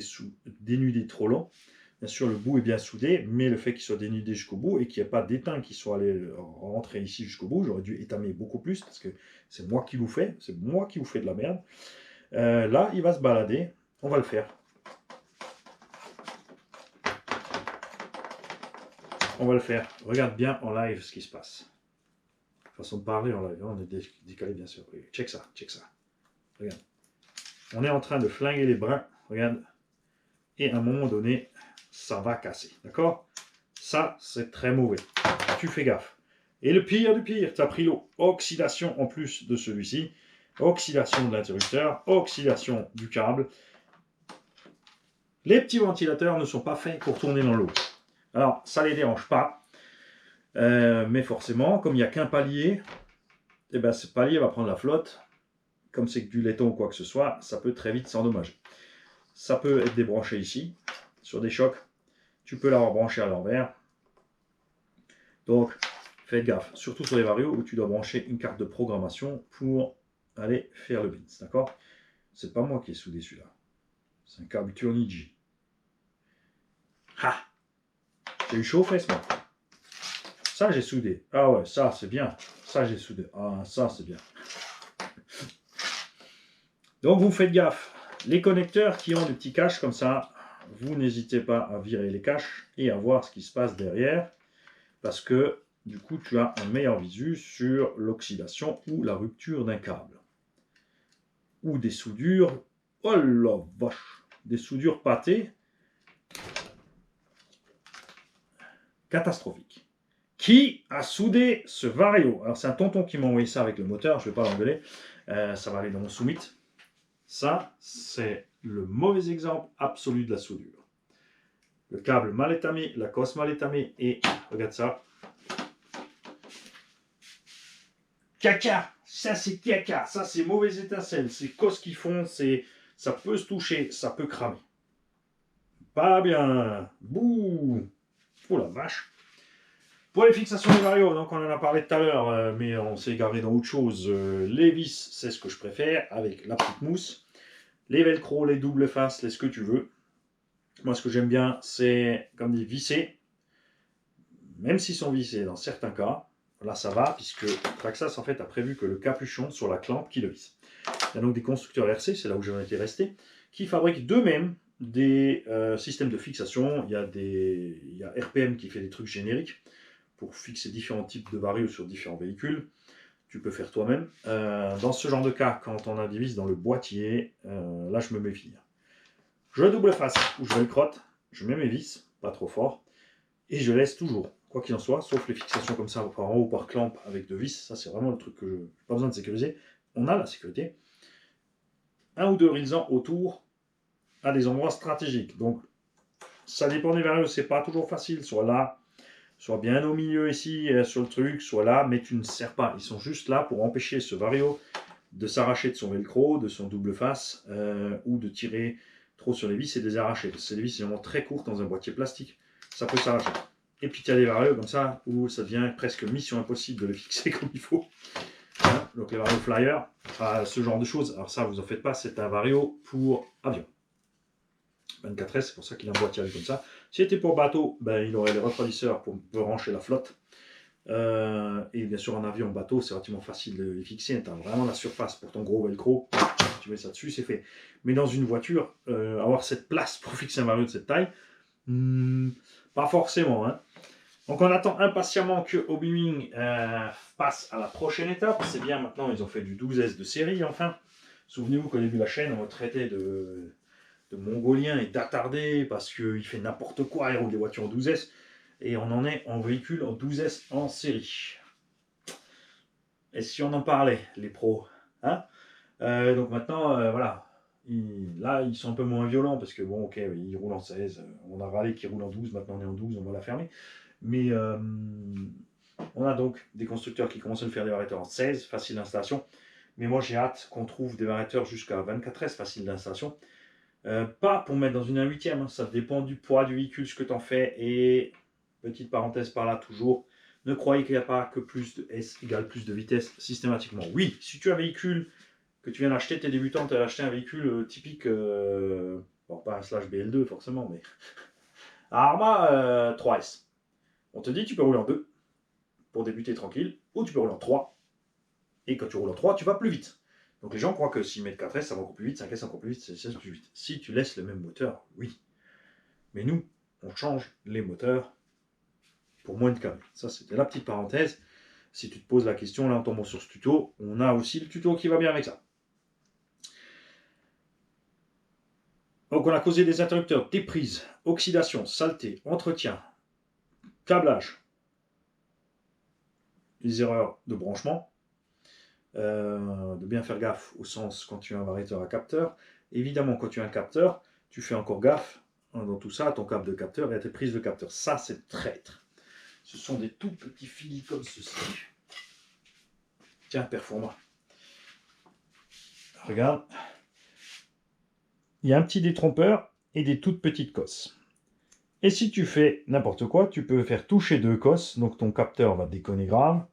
Speaker 1: dénudé trop long. Bien sûr, le bout est bien soudé, mais le fait qu'il soit dénudé jusqu'au bout et qu'il n'y ait pas d'étain qui soit allé rentrer ici jusqu'au bout, j'aurais dû étamer beaucoup plus parce que c'est moi qui vous fais, c'est moi qui vous fais de la merde. Là, il va se balader, on va le faire. On va le faire. Regarde bien en live ce qui se passe. Façon de parler en live, on est décalé bien sûr. Check ça, check ça. Regarde. On est en train de flinguer les brins, regarde. Et à un moment donné, ça va casser, d'accord? Ça, c'est très mauvais. Tu fais gaffe. Et le pire du pire, tu as pris l'eau. Oxydation en plus de celui-ci. Oxydation de l'interrupteur, oxydation du câble. Les petits ventilateurs ne sont pas faits pour tourner dans l'eau. Alors, ça ne les dérange pas. Mais forcément, comme il n'y a qu'un palier, eh ben, ce palier va prendre la flotte. Comme c'est que du laiton ou quoi que ce soit, ça peut très vite s'endommager. Ça peut être débranché ici, sur des chocs. Tu peux l'avoir branché à l'envers. Donc, faites gaffe, surtout sur les varios où tu dois brancher une carte de programmation pour aller faire le bins, d'accord? C'est pas moi qui ai soudé celui-là. C'est un câble Turnigi. Ha! J'ai eu chaud aux fesses, moi. Ça, j'ai soudé. Ah ouais, ça, c'est bien. Ça, j'ai soudé. Ah, ça, c'est bien. Donc, vous faites gaffe. Les connecteurs qui ont des petits caches comme ça, vous n'hésitez pas à virer les caches et à voir ce qui se passe derrière. Parce que, du coup, tu as un meilleur visu sur l'oxydation ou la rupture d'un câble. Ou des soudures. Oh la vache! Des soudures pâtées. Catastrophique. Qui a soudé ce Vario? Alors c'est un tonton qui m'a envoyé ça avec le moteur, je ne vais pas l'engueuler. Ça va aller dans mon Summit. Ça, c'est le mauvais exemple absolu de la soudure. Le câble mal étamé, la cosse mal étamée et, regarde ça. Caca! Ça c'est caca, ça c'est mauvaises étincelles, c'est cosses qui font, ça peut se toucher, ça peut cramer. Pas bien. Bouh! Oh la vache! Pour les fixations des varios, donc on en a parlé tout à l'heure, mais on s'est égaré dans autre chose. Les vis, c'est ce que je préfère, avec la petite mousse. Les velcro, les doubles faces, les ce que tu veux. Moi, ce que j'aime bien, c'est, comme dit, visser. Même s'ils sont vissés dans certains cas, là ça va, puisque Traxxas en fait a prévu que le capuchon sur la clampe qui le visse. Il y a donc des constructeurs RC, c'est là où j'en étais resté, qui fabriquent d'eux-mêmes des systèmes de fixation. Il y a RPM qui fait des trucs génériques pour fixer différents types de varios sur différents véhicules. Tu peux faire toi-même. Dans ce genre de cas, quand on a des vis dans le boîtier, là je me méfie. Je double face ou je velcrotte, je mets mes vis, pas trop fort, et je laisse toujours, quoi qu'il en soit, sauf les fixations comme ça par en haut par clamp avec de vis. Ça c'est vraiment le truc que je n'ai pas besoin de sécuriser. On a la sécurité. Un ou deux rilsans autour à des endroits stratégiques. Donc ça dépend des varios, c'est pas toujours facile, soit là, soit bien au milieu ici, sur le truc, soit là, mais tu ne sers pas. Ils sont juste là pour empêcher ce vario de s'arracher de son velcro, de son double face, ou de tirer trop sur les vis et de les arracher. Parce que ces vis sont vraiment très courtes dans un boîtier plastique, ça peut s'arracher. Et puis tu as des varios comme ça, où ça devient presque mission impossible de les fixer comme il faut. Hein, donc les varios flyer, ce genre de choses, alors ça vous en faites pas, c'est un vario pour avion. 24S, c'est pour ça qu'il a un boîtier comme ça. Si c'était pour bateau, ben, il aurait les refroidisseurs pour brancher la flotte. Et bien sûr, en avion, bateau, c'est relativement facile de les fixer. Tu as vraiment la surface pour ton gros velcro. Tu mets ça dessus, c'est fait. Mais dans une voiture, avoir cette place pour fixer un vario de cette taille, pas forcément. Hein. Donc on attend impatiemment que Obi-Wan passe à la prochaine étape. C'est bien, maintenant ils ont fait du 12S de série, enfin. Souvenez-vous qu'au début de la chaîne, on traitait de mongolien et d'attardé parce qu'il fait n'importe quoi, il roule des voitures en 12S. Et on en est en véhicule en 12S en série. Et si on en parlait, les pros, hein, donc maintenant, voilà, là, ils sont un peu moins violents parce que, bon, ok, ils roulent en 16, on a râlé qu'ils roulent en 12, maintenant on est en 12, on va la fermer. Mais on a donc des constructeurs qui commencent à faire des variateurs en 16, facile d'installation. Mais moi, j'ai hâte qu'on trouve des variateurs jusqu'à 24S, facile d'installation. Pas pour mettre dans une 1/8e, hein, ça dépend du poids du véhicule, ce que tu en fais. Et petite parenthèse par là, toujours, ne croyez qu'il n'y a pas que plus de S égale plus de vitesse systématiquement. Oui, si tu as un véhicule que tu viens d'acheter, tu es débutant, tu as acheté un véhicule typique, bon, pas un slash BL2 forcément, mais Arma 3S. On te dit tu peux rouler en 2 pour débuter tranquille, ou tu peux rouler en 3. Et quand tu roules en 3, tu vas plus vite. Donc les gens croient que s'ils mettent 4S, ça va encore plus vite, 5S encore plus vite, 6S plus vite. Si tu laisses le même moteur, oui. Mais nous, on change les moteurs pour moins de câbles. Ça, c'était la petite parenthèse. Si tu te poses la question, là, en tombant sur ce tuto, on a aussi le tuto qui va bien avec ça. Donc, on a causé des interrupteurs, des prises, oxydation, saleté, entretien, câblage, les erreurs de branchement, de bien faire gaffe au sens quand tu as un variateur à capteur. Évidemment, quand tu as un capteur, tu fais encore gaffe dans tout ça, à ton câble de capteur et à tes prises de capteur. Ça, c'est traître. Ce sont des tout petits fils comme ceci. Tiens, performant. Regarde. Il y a un petit détrompeur et des toutes petites cosses. Et si tu fais n'importe quoi, tu peux faire toucher deux cosses, donc ton capteur va déconner grave.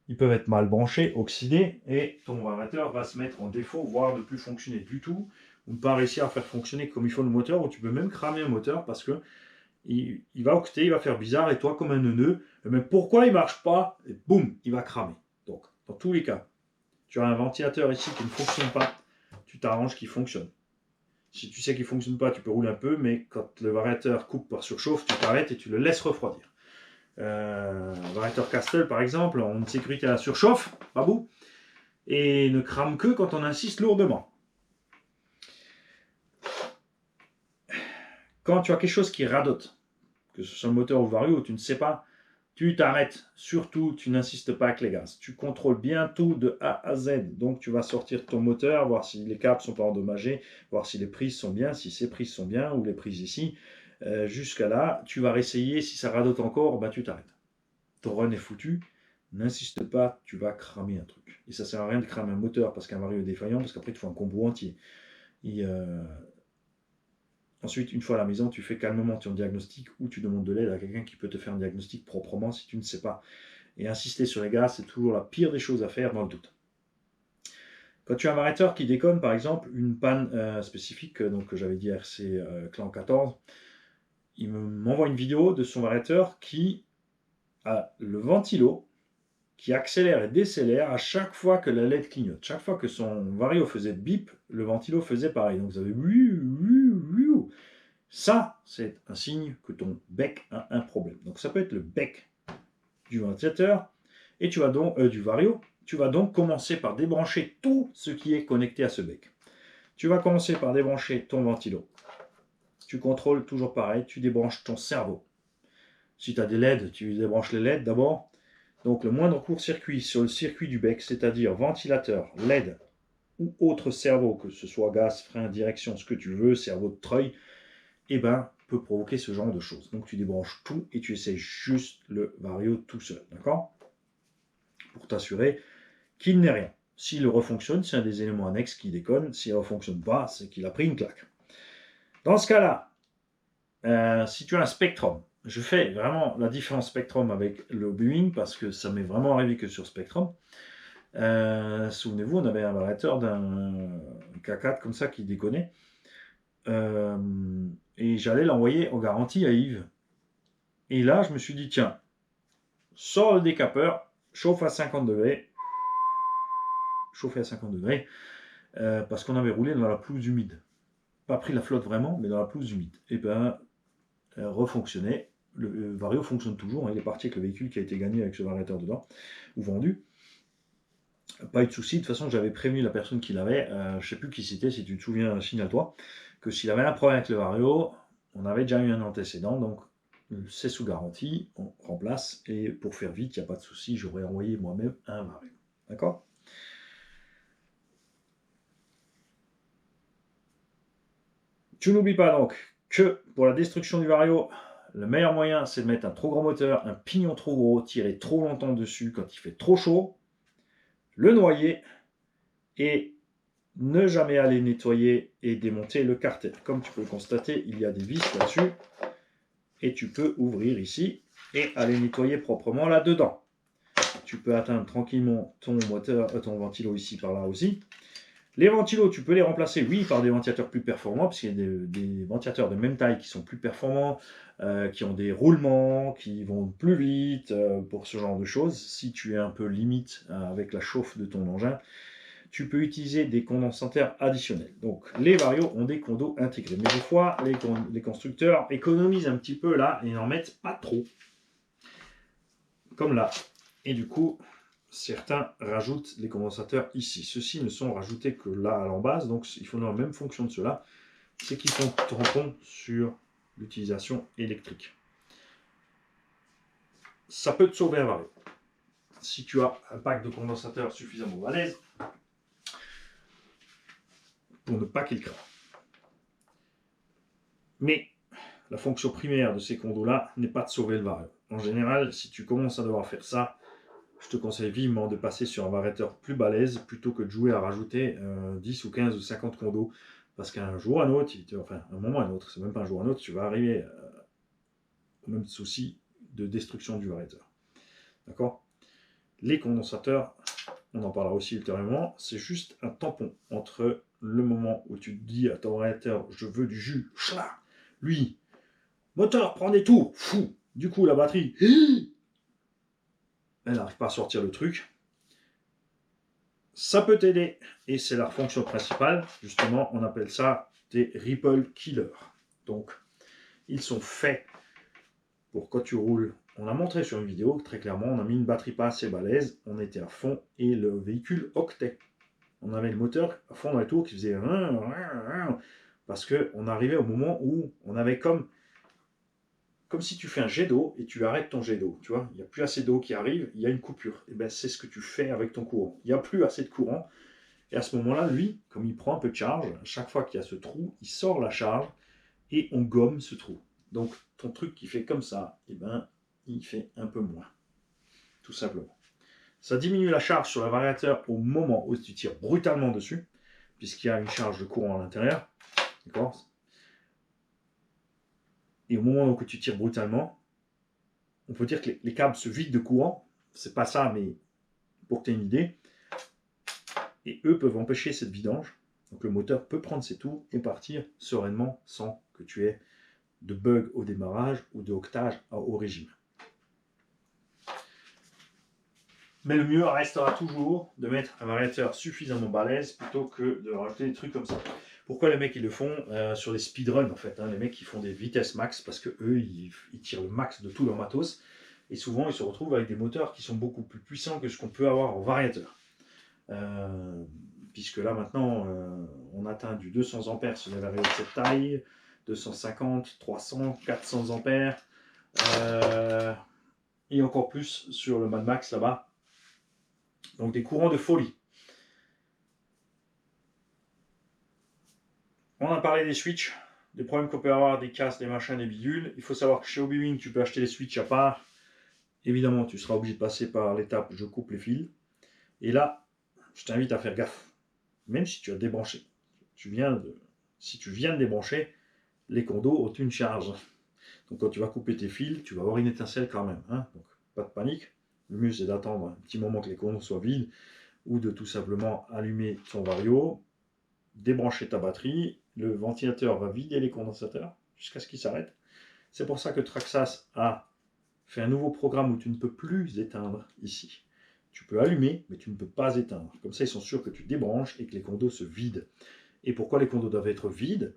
Speaker 1: Ils peuvent être mal branchés, oxydés, et ton variateur va se mettre en défaut, voire ne plus fonctionner du tout, ou ne pas réussir à faire fonctionner comme il faut le moteur, ou tu peux même cramer un moteur parce que il va octer, il va faire bizarre, et toi, comme un neuneu, mais pourquoi il ne marche pas? Et boum, il va cramer. Donc, dans tous les cas, tu as un ventilateur ici qui ne fonctionne pas, tu t'arranges qu'il fonctionne. Si tu sais qu'il ne fonctionne pas, tu peux rouler un peu, mais quand le variateur coupe par surchauffe, tu t'arrêtes et tu le laisses refroidir. Variateur Castle, par exemple, en sécurité à la surchauffe, pas bout, et ne crame que quand on insiste lourdement. Quand tu as quelque chose qui radote, que ce soit le moteur ou le vario, tu ne sais pas, tu t'arrêtes. Surtout, tu n'insistes pas avec les gaz. Tu contrôles bien tout de A à Z. Donc, tu vas sortir ton moteur, voir si les câbles ne sont pas endommagés, voir si les prises sont bien, si ces prises sont bien, ou les prises ici. Jusqu'à là, tu vas réessayer. Si ça radote encore, ben, tu t'arrêtes. Ton run est foutu. N'insiste pas, tu vas cramer un truc. Et ça ne sert à rien de cramer un moteur parce qu'un vario est défaillant, parce qu'après, tu fais un combo entier. Ensuite, une fois à la maison, tu fais calmement ton diagnostic ou tu demandes de l'aide à quelqu'un qui peut te faire un diagnostic proprement si tu ne sais pas. Et insister sur les gaz, c'est toujours la pire des choses à faire dans le doute. Quand tu as un variateur qui déconne, par exemple, une panne spécifique, donc que j'avais dit RC Clan 14, il m'envoie une vidéo de son variateur qui a le ventilo qui accélère et décélère à chaque fois que la LED clignote. Chaque fois que son vario faisait bip, le ventilo faisait pareil. Donc vous avez ça, c'est un signe que ton bec a un problème. Donc ça peut être le bec du ventilateur et tu vas donc du vario. Tu vas donc commencer par débrancher tout ce qui est connecté à ce bec. Tu vas commencer par débrancher ton ventilo. Tu contrôles toujours pareil, tu débranches ton cerveau. Si tu as des LED, tu débranches les LED d'abord. Donc le moindre court-circuit sur le circuit du bec, c'est-à-dire ventilateur, LED ou autre cerveau, que ce soit gaz, frein, direction, ce que tu veux, cerveau de treuil, eh ben, peut provoquer ce genre de choses. Donc tu débranches tout et tu essaies juste le vario tout seul, d'accord? Pour t'assurer qu'il n'est rien. S'il refonctionne, c'est un des éléments annexes qui déconne. S'il ne refonctionne pas, c'est qu'il a pris une claque. Dans ce cas-là, si tu as un Spectrum, je fais vraiment la différence Spectrum avec le Boeing parce que ça m'est vraiment arrivé que sur Spectrum. Souvenez-vous, on avait un variateur d'un K4 comme ça qui déconnait. Et j'allais l'envoyer en garantie à Yves. Et là, je me suis dit, tiens, sors le décapeur, chauffe à 50 degrés. Chauffer à 50 degrés. Parce qu'on avait roulé dans la pelouse humide. Pas pris la flotte vraiment, mais dans la pelouse humide. Et ben, refonctionnait. Le vario fonctionne toujours. Il est parti avec le véhicule qui a été gagné avec ce variateur dedans, ou vendu. Pas eu de souci. De toute façon, j'avais prévenu la personne qui l'avait. Je ne sais plus qui c'était, si tu te souviens, signale-toi. Que s'il avait un problème avec le vario, on avait déjà eu un antécédent. Donc, c'est sous garantie. On remplace. Et pour faire vite, il n'y a pas de souci. J'aurais envoyé moi-même un vario. D'accord ? Tu n'oublies pas donc que pour la destruction du vario, le meilleur moyen, c'est de mettre un trop gros moteur, un pignon trop gros, tirer trop longtemps dessus quand il fait trop chaud, le noyer et ne jamais aller nettoyer et démonter le carter. Comme tu peux le constater, il y a des vis là-dessus et tu peux ouvrir ici et aller nettoyer proprement là-dedans. Tu peux atteindre tranquillement ton moteur, ton ventilo ici par là aussi. Les ventilos, tu peux les remplacer, oui, par des ventilateurs plus performants, parce qu'il y a des ventilateurs de même taille qui sont plus performants, qui ont des roulements, qui vont plus vite, pour ce genre de choses. Si tu es un peu limite avec la chauffe de ton engin, tu peux utiliser des condensateurs additionnels. Donc, les varios ont des condos intégrés. Mais des fois, les constructeurs économisent un petit peu là et n'en mettent pas trop. Comme là. Et du coup, certains rajoutent les condensateurs ici. Ceux-ci ne sont rajoutés que là à l'embase, donc ils font la même fonction de cela, c'est qu'ils font tampon sur l'utilisation électrique. Ça peut te sauver un vario. Si tu as un pack de condensateurs suffisamment balèze pour ne pas qu'il crame. Mais la fonction primaire de ces condos-là n'est pas de sauver le vario. En général, si tu commences à devoir faire ça, je te conseille vivement de passer sur un variateur plus balèze plutôt que de jouer à rajouter 10 ou 15 ou 50 condos. Parce qu'un jour ou un autre, enfin un moment ou un autre, c'est même pas un jour ou un autre, tu vas arriver au même souci de destruction du variateur. D'accord ? Les condensateurs, on en parlera aussi ultérieurement, c'est juste un tampon entre le moment où tu te dis à ton variateur, je veux du jus, lui, moteur, prends des tours, fou, du coup la batterie, elle n'arrive pas à sortir le truc. Ça peut t'aider, et c'est la fonction principale, justement, on appelle ça des ripple killers. Donc, ils sont faits pour quand tu roules. On a montré sur une vidéo, très clairement, on a mis une batterie pas assez balèze, on était à fond, et le véhicule octait. On avait le moteur à fond dans les tours qui faisait... Parce qu'on arrivait au moment où on avait comme si tu fais un jet d'eau et tu arrêtes ton jet d'eau, tu vois, il n'y a plus assez d'eau qui arrive, il y a une coupure. Et bien c'est ce que tu fais avec ton courant. Il n'y a plus assez de courant. Et à ce moment-là, lui, comme il prend un peu de charge, à chaque fois qu'il y a ce trou, il sort la charge et on gomme ce trou. Donc ton truc qui fait comme ça, et ben il fait un peu moins. Tout simplement. Ça diminue la charge sur le variateur au moment où tu tires brutalement dessus, puisqu'il y a une charge de courant à l'intérieur. D'accord ? Et au moment où tu tires brutalement, on peut dire que les câbles se vident de courant. C'est pas ça, mais pour que tu aies une idée. Et eux peuvent empêcher cette vidange. Donc le moteur peut prendre ses tours et partir sereinement sans que tu aies de bug au démarrage ou de octage au régime. Mais le mieux restera toujours de mettre un variateur suffisamment balèze plutôt que de rajouter des trucs comme ça. Pourquoi les mecs ils le font sur les speedruns en fait, les mecs qui font des vitesses max parce que eux ils tirent le max de tout leur matos et souvent ils se retrouvent avec des moteurs qui sont beaucoup plus puissants que ce qu'on peut avoir en variateur. Puisque là maintenant on atteint du 200 ampères sur les varios de cette taille, 250, 300, 400 ampères et encore plus sur le Mad Max là-bas. Donc des courants de folie. On a parlé des switches, des problèmes qu'on peut avoir, des casses, des machins, des bidules. Il faut savoir que chez Hobbywing, tu peux acheter les switches à part. Évidemment, tu seras obligé de passer par l'étape je coupe les fils. Et là, je t'invite à faire gaffe. Même si tu as débranché. Si tu viens de débrancher, les condos ont une charge. Donc quand tu vas couper tes fils, tu vas avoir une étincelle quand même. Donc pas de panique. Le mieux c'est d'attendre un petit moment que les condos soient vides ou de tout simplement allumer ton vario, débrancher ta batterie, le ventilateur va vider les condensateurs jusqu'à ce qu'il s'arrête. C'est pour ça que Traxxas a fait un nouveau programme où tu ne peux plus éteindre ici. Tu peux allumer, mais tu ne peux pas éteindre. Comme ça, ils sont sûrs que tu débranches et que les condos se vident. Et pourquoi les condos doivent être vides?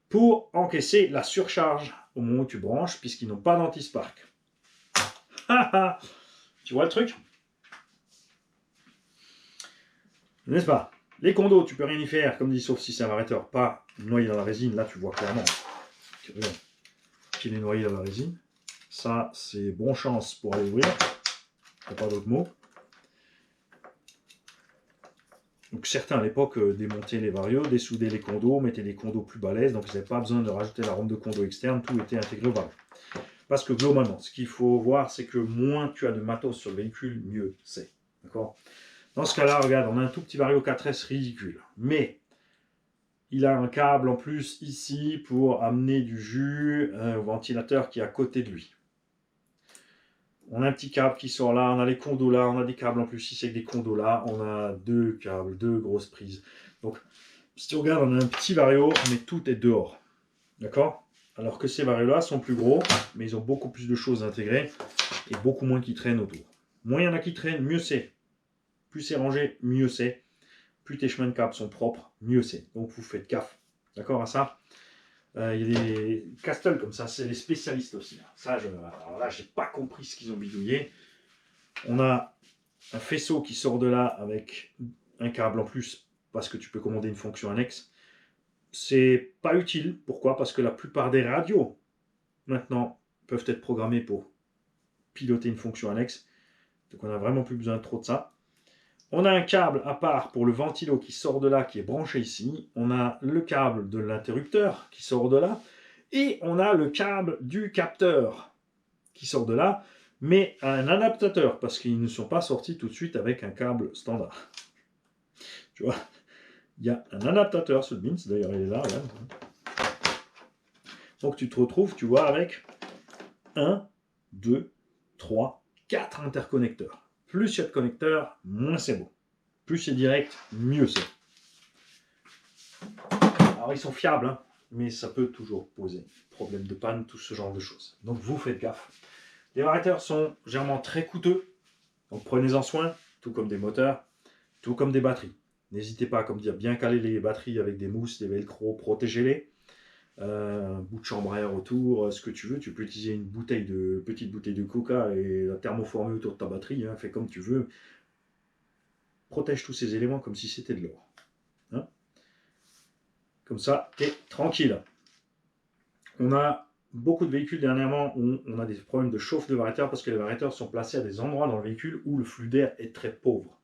Speaker 1: Pour encaisser la surcharge au moment où tu branches, puisqu'ils n'ont pas d'anti-spark. Tu vois le truc? N'est-ce pas? Les condos, tu peux rien y faire, comme dit, sauf si c'est un variateur pas noyé dans la résine. Là, tu vois clairement qu'il est noyé dans la résine. Ça, c'est bon chance pour aller ouvrir. Il n'y a pas d'autre mot. Donc certains à l'époque démontaient les varios, dessoudaient les condos, mettaient des condos plus balèzes, donc ils n'avaient pas besoin de rajouter la ronde de condo externe, tout était intégré au vario. Parce que globalement, ce qu'il faut voir, c'est que moins tu as de matos sur le véhicule, mieux c'est. D'accord? Dans ce cas-là, regarde, on a un tout petit vario 4S ridicule. Mais il a un câble en plus ici pour amener du jus au ventilateur qui est à côté de lui. On a un petit câble qui sort là, on a les condos là, on a des câbles en plus ici avec des condos là, on a deux câbles, deux grosses prises. Donc, si tu regardes, on a un petit vario, mais tout est dehors. D'accord? Alors que ces varios-là sont plus gros, mais ils ont beaucoup plus de choses intégrées et beaucoup moins qui traînent autour. Moins il y en a qui traînent, mieux c'est. Plus c'est rangé, mieux c'est. Plus tes chemins de câbles sont propres, mieux c'est. Donc vous faites gaffe. D'accord à ça? Il y a des castles comme ça, c'est les spécialistes aussi. Ça, alors là, j'ai pas compris ce qu'ils ont bidouillé. On a un faisceau qui sort de là avec un câble en plus parce que tu peux commander une fonction annexe. C'est pas utile. Pourquoi? Parce que la plupart des radios maintenant peuvent être programmées pour piloter une fonction annexe. Donc on n'a vraiment plus besoin de trop de ça. On a un câble à part pour le ventilo qui sort de là, qui est branché ici. On a le câble de l'interrupteur qui sort de là. Et on a le câble du capteur qui sort de là, mais un adaptateur, parce qu'ils ne sont pas sortis tout de suite avec un câble standard. Tu vois, il y a un adaptateur sur le BINS, d'ailleurs il est là. Regarde. Donc tu te retrouves, tu vois, avec 1, 2, 3, 4 interconnecteurs. Plus il y a de connecteurs, moins c'est beau. Plus c'est direct, mieux c'est. Alors ils sont fiables, mais ça peut toujours poser problème de panne, tout ce genre de choses. Donc vous faites gaffe. Les variateurs sont généralement très coûteux, donc prenez-en soin, tout comme des moteurs, tout comme des batteries. N'hésitez pas, comme dire, bien caler les batteries avec des mousses, des velcro, protégez-les. Un bout de chambre à air autour, ce que tu veux. Tu peux utiliser une petite bouteille de coca et la thermoformer autour de ta batterie, fais comme tu veux. Protège tous ces éléments comme si c'était de l'or. Comme ça, tu es tranquille. On a beaucoup de véhicules dernièrement où on a des problèmes de chauffe de variateurs parce que les variateurs sont placés à des endroits dans le véhicule où le flux d'air est très pauvre.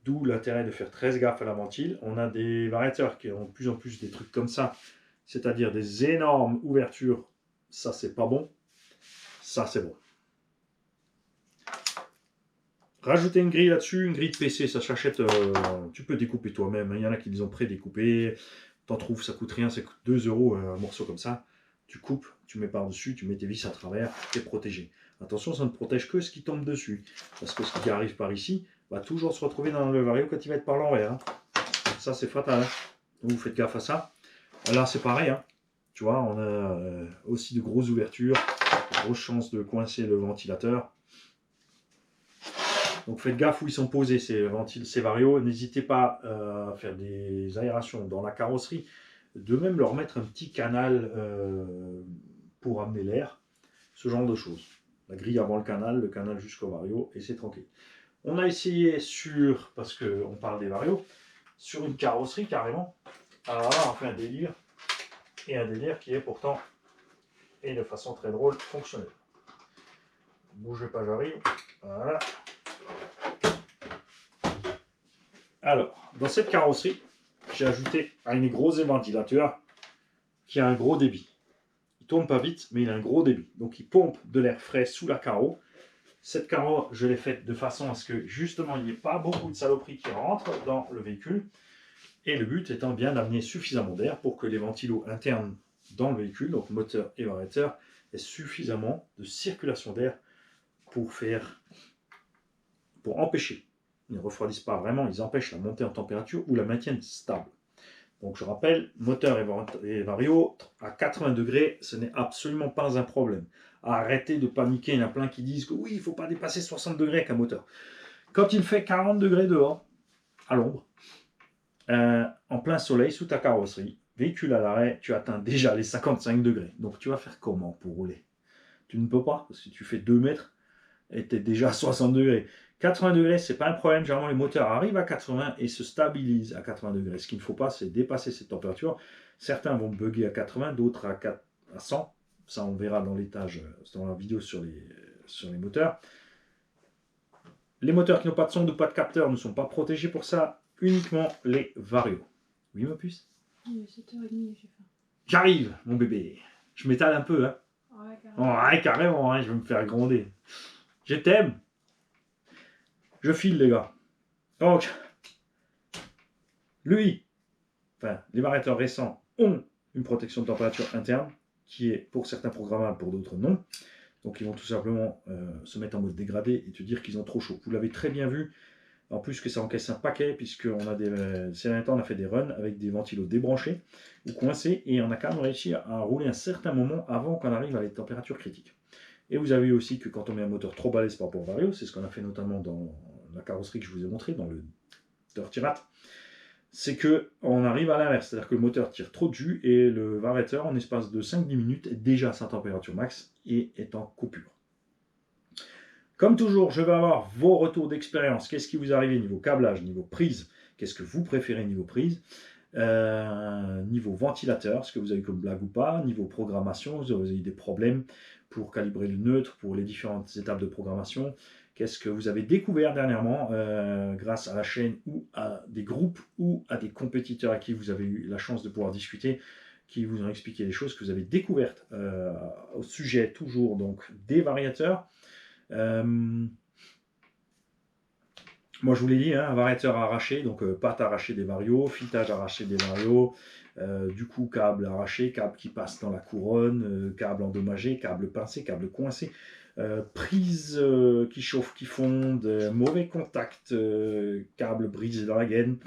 Speaker 1: D'où l'intérêt de faire très gaffe à la ventile. On a des variateurs qui ont de plus en plus des trucs comme ça, c'est-à-dire des énormes ouvertures. Ça, c'est pas bon. Ça, c'est bon. Rajouter une grille là-dessus, une grille de PC, ça s'achète, tu peux découper toi-même. Il y en a qui les ont pré-découpés. T'en trouves, ça coûte rien, ça coûte 2 € un morceau comme ça. tu coupes, tu mets par-dessus, tu mets tes vis à travers, tu es protégé. Attention, ça ne protège que ce qui tombe dessus. Parce que ce qui arrive par ici va toujours se retrouver dans le vario quand il va être par l'envers. Hein. Ça, c'est fatal. Hein. Vous faites gaffe à ça. Là, c'est pareil. Hein. Tu vois, on a aussi de grosses ouvertures, de grosses chances de coincer le ventilateur. Donc faites gaffe où ils sont posés ces varios. N'hésitez pas à faire des aérations dans la carrosserie. De même leur mettre un petit canal pour amener l'air. Ce genre de choses. La grille avant le canal jusqu'au vario et c'est tranquille. On a essayé parce qu'on parle des varios, sur une carrosserie carrément. Alors là, on fait un délire. Et un délire qui est pourtant, et de façon très drôle, fonctionnel. Bougez pas, j'arrive. Voilà. Alors, dans cette carrosserie, j'ai ajouté un gros ventilateur qui a un gros débit. Il tourne pas vite, mais il a un gros débit. Donc il pompe de l'air frais sous la carreau. Cette carreau, je l'ai faite de façon à ce que justement il n'y ait pas beaucoup de saloperies qui rentrent dans le véhicule. Et le but étant bien d'amener suffisamment d'air pour que les ventilos internes dans le véhicule, donc moteur et variateur, aient suffisamment de circulation d'air pour empêcher. Ils ne refroidissent pas vraiment, ils empêchent la montée en température ou la maintiennent stable. Donc je rappelle, moteur et vario, à 80 degrés, ce n'est absolument pas un problème. Arrêtez de paniquer, il y en a plein qui disent que oui, il ne faut pas dépasser 60 degrés avec un moteur. Quand il fait 40 degrés dehors, à l'ombre, en plein soleil, sous ta carrosserie, véhicule à l'arrêt, tu atteins déjà les 55 degrés. Donc tu vas faire comment pour rouler? Tu ne peux pas, parce que tu fais 2 mètres et tu es déjà à 60 degrés. 80 degrés, ce n'est pas un problème. Généralement, les moteurs arrivent à 80 et se stabilisent à 80 degrés. Ce qu'il ne faut pas, c'est dépasser cette température. Certains vont bugger à 80, d'autres à 100. Ça, on verra dans l'étage, dans la vidéo sur les moteurs. Les moteurs qui n'ont pas de sonde ou pas de capteur ne sont pas protégés pour ça. Uniquement les varios. Oui, ma puce?
Speaker 2: Il est 7h30, j'ai faim.
Speaker 1: J'arrive, mon bébé. Je m'étale un peu, hein.
Speaker 2: Ouais, carrément.
Speaker 1: Oh, ouais, carrément, hein, je vais me faire gronder. Je t'aime. Je file, les gars. Donc, les variateurs récents ont une protection de température interne qui est pour certains programmables, pour d'autres non. Donc, ils vont tout simplement se mettre en mode dégradé et te dire qu'ils ont trop chaud. Vous l'avez très bien vu. En plus que ça encaisse un paquet, puisqu'on a ces derniers temps, on a fait des runs avec des ventilos débranchés ou coincés, et on a quand même réussi à rouler un certain moment avant qu'on arrive à les températures critiques. Et vous avez vu aussi que quand on met un moteur trop balèze par rapport au vario, c'est ce qu'on a fait notamment dans la carrosserie que je vous ai montré, dans le Dirty Rat, c'est qu'on arrive à l'inverse, c'est-à-dire que le moteur tire trop de jus et le variateur, en espace de 5-10 minutes, est déjà à sa température max et est en coupure. Comme toujours, je vais avoir vos retours d'expérience. Qu'est-ce qui vous arrive niveau câblage, niveau prise? Qu'est-ce que vous préférez niveau prise? Niveau ventilateur, ce que vous avez comme blague ou pas? Niveau programmation, vous avez eu des problèmes pour calibrer le neutre, pour les différentes étapes de programmation? Qu'est-ce que vous avez découvert dernièrement grâce à la chaîne ou à des groupes ou à des compétiteurs à qui vous avez eu la chance de pouvoir discuter, qui vous ont expliqué des choses que vous avez découvertes au sujet toujours donc des variateurs? Moi je vous l'ai dit, hein, un variateur arraché, donc pâte arrachée des varios, filetage arraché des varios, du coup câble arraché, câble qui passe dans la couronne, câble endommagé, câble pincé, câble coincé, prise qui chauffe, qui fonde, mauvais contact, câble brisé dans la gaine,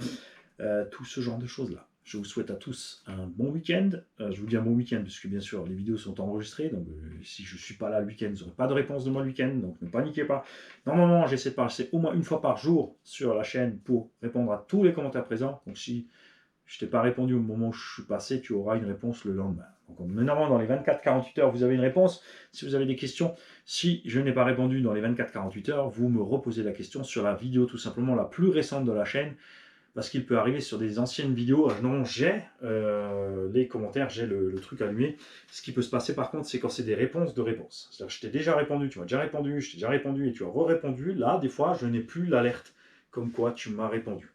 Speaker 1: tout ce genre de choses là. Je vous souhaite à tous un bon week-end. Je vous dis un bon week-end parce que bien sûr les vidéos sont enregistrées. Donc si je ne suis pas là le week-end, vous n'aurez pas de réponse de moi le week-end. Donc ne paniquez pas. Normalement, j'essaie de passer au moins une fois par jour sur la chaîne pour répondre à tous les commentaires présents. Donc si je ne t'ai pas répondu au moment où je suis passé, tu auras une réponse le lendemain. Donc normalement, dans les 24-48 heures, vous avez une réponse. Si vous avez des questions, si je n'ai pas répondu dans les 24-48 heures, vous me reposez la question sur la vidéo tout simplement la plus récente de la chaîne. Parce qu'il peut arriver sur des anciennes vidéos, non, j'ai les commentaires, j'ai le truc allumé. Ce qui peut se passer par contre, c'est quand c'est des réponses de réponses. C'est-à-dire je t'ai déjà répondu, tu m'as déjà répondu, je t'ai déjà répondu et tu as re-répondu. Là, des fois, je n'ai plus l'alerte comme quoi tu m'as répondu.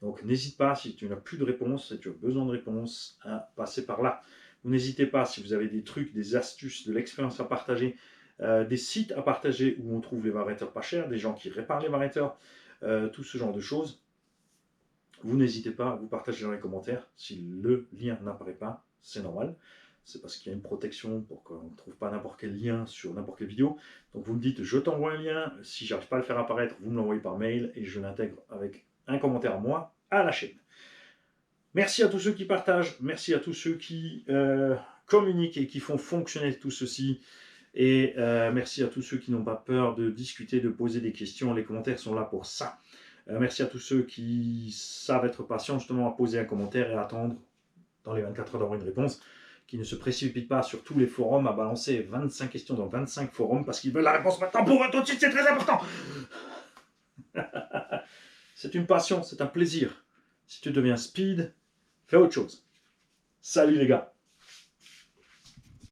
Speaker 1: Donc n'hésite pas, si tu n'as plus de réponse, si tu as besoin de réponse, à passer par là. Vous n'hésitez pas, si vous avez des trucs, des astuces, de l'expérience à partager, des sites à partager où on trouve les variateurs pas chers, des gens qui réparent les variateurs, tout ce genre de choses. Vous n'hésitez pas à vous partager dans les commentaires. Si le lien n'apparaît pas, c'est normal. c'est parce qu'il y a une protection pour qu'on ne trouve pas n'importe quel lien sur n'importe quelle vidéo. Donc vous me dites, je t'envoie un lien, si j'arrive pas à le faire apparaître, vous me l'envoyez par mail et je l'intègre avec un commentaire à moi à la chaîne. Merci à tous ceux qui partagent, merci à tous ceux qui communiquent et qui font fonctionner tout ceci. Et merci à tous ceux qui n'ont pas peur de discuter, de poser des questions. Les commentaires sont là pour ça. Merci à tous ceux qui savent être patients justement à poser un commentaire et à attendre dans les 24 heures d'avoir une réponse, qui ne se précipitent pas sur tous les forums à balancer 25 questions dans 25 forums parce qu'ils veulent la réponse maintenant pour eux tout de suite, c'est très important. C'est une passion, c'est un plaisir. Si tu deviens speed, fais autre chose. Salut les gars.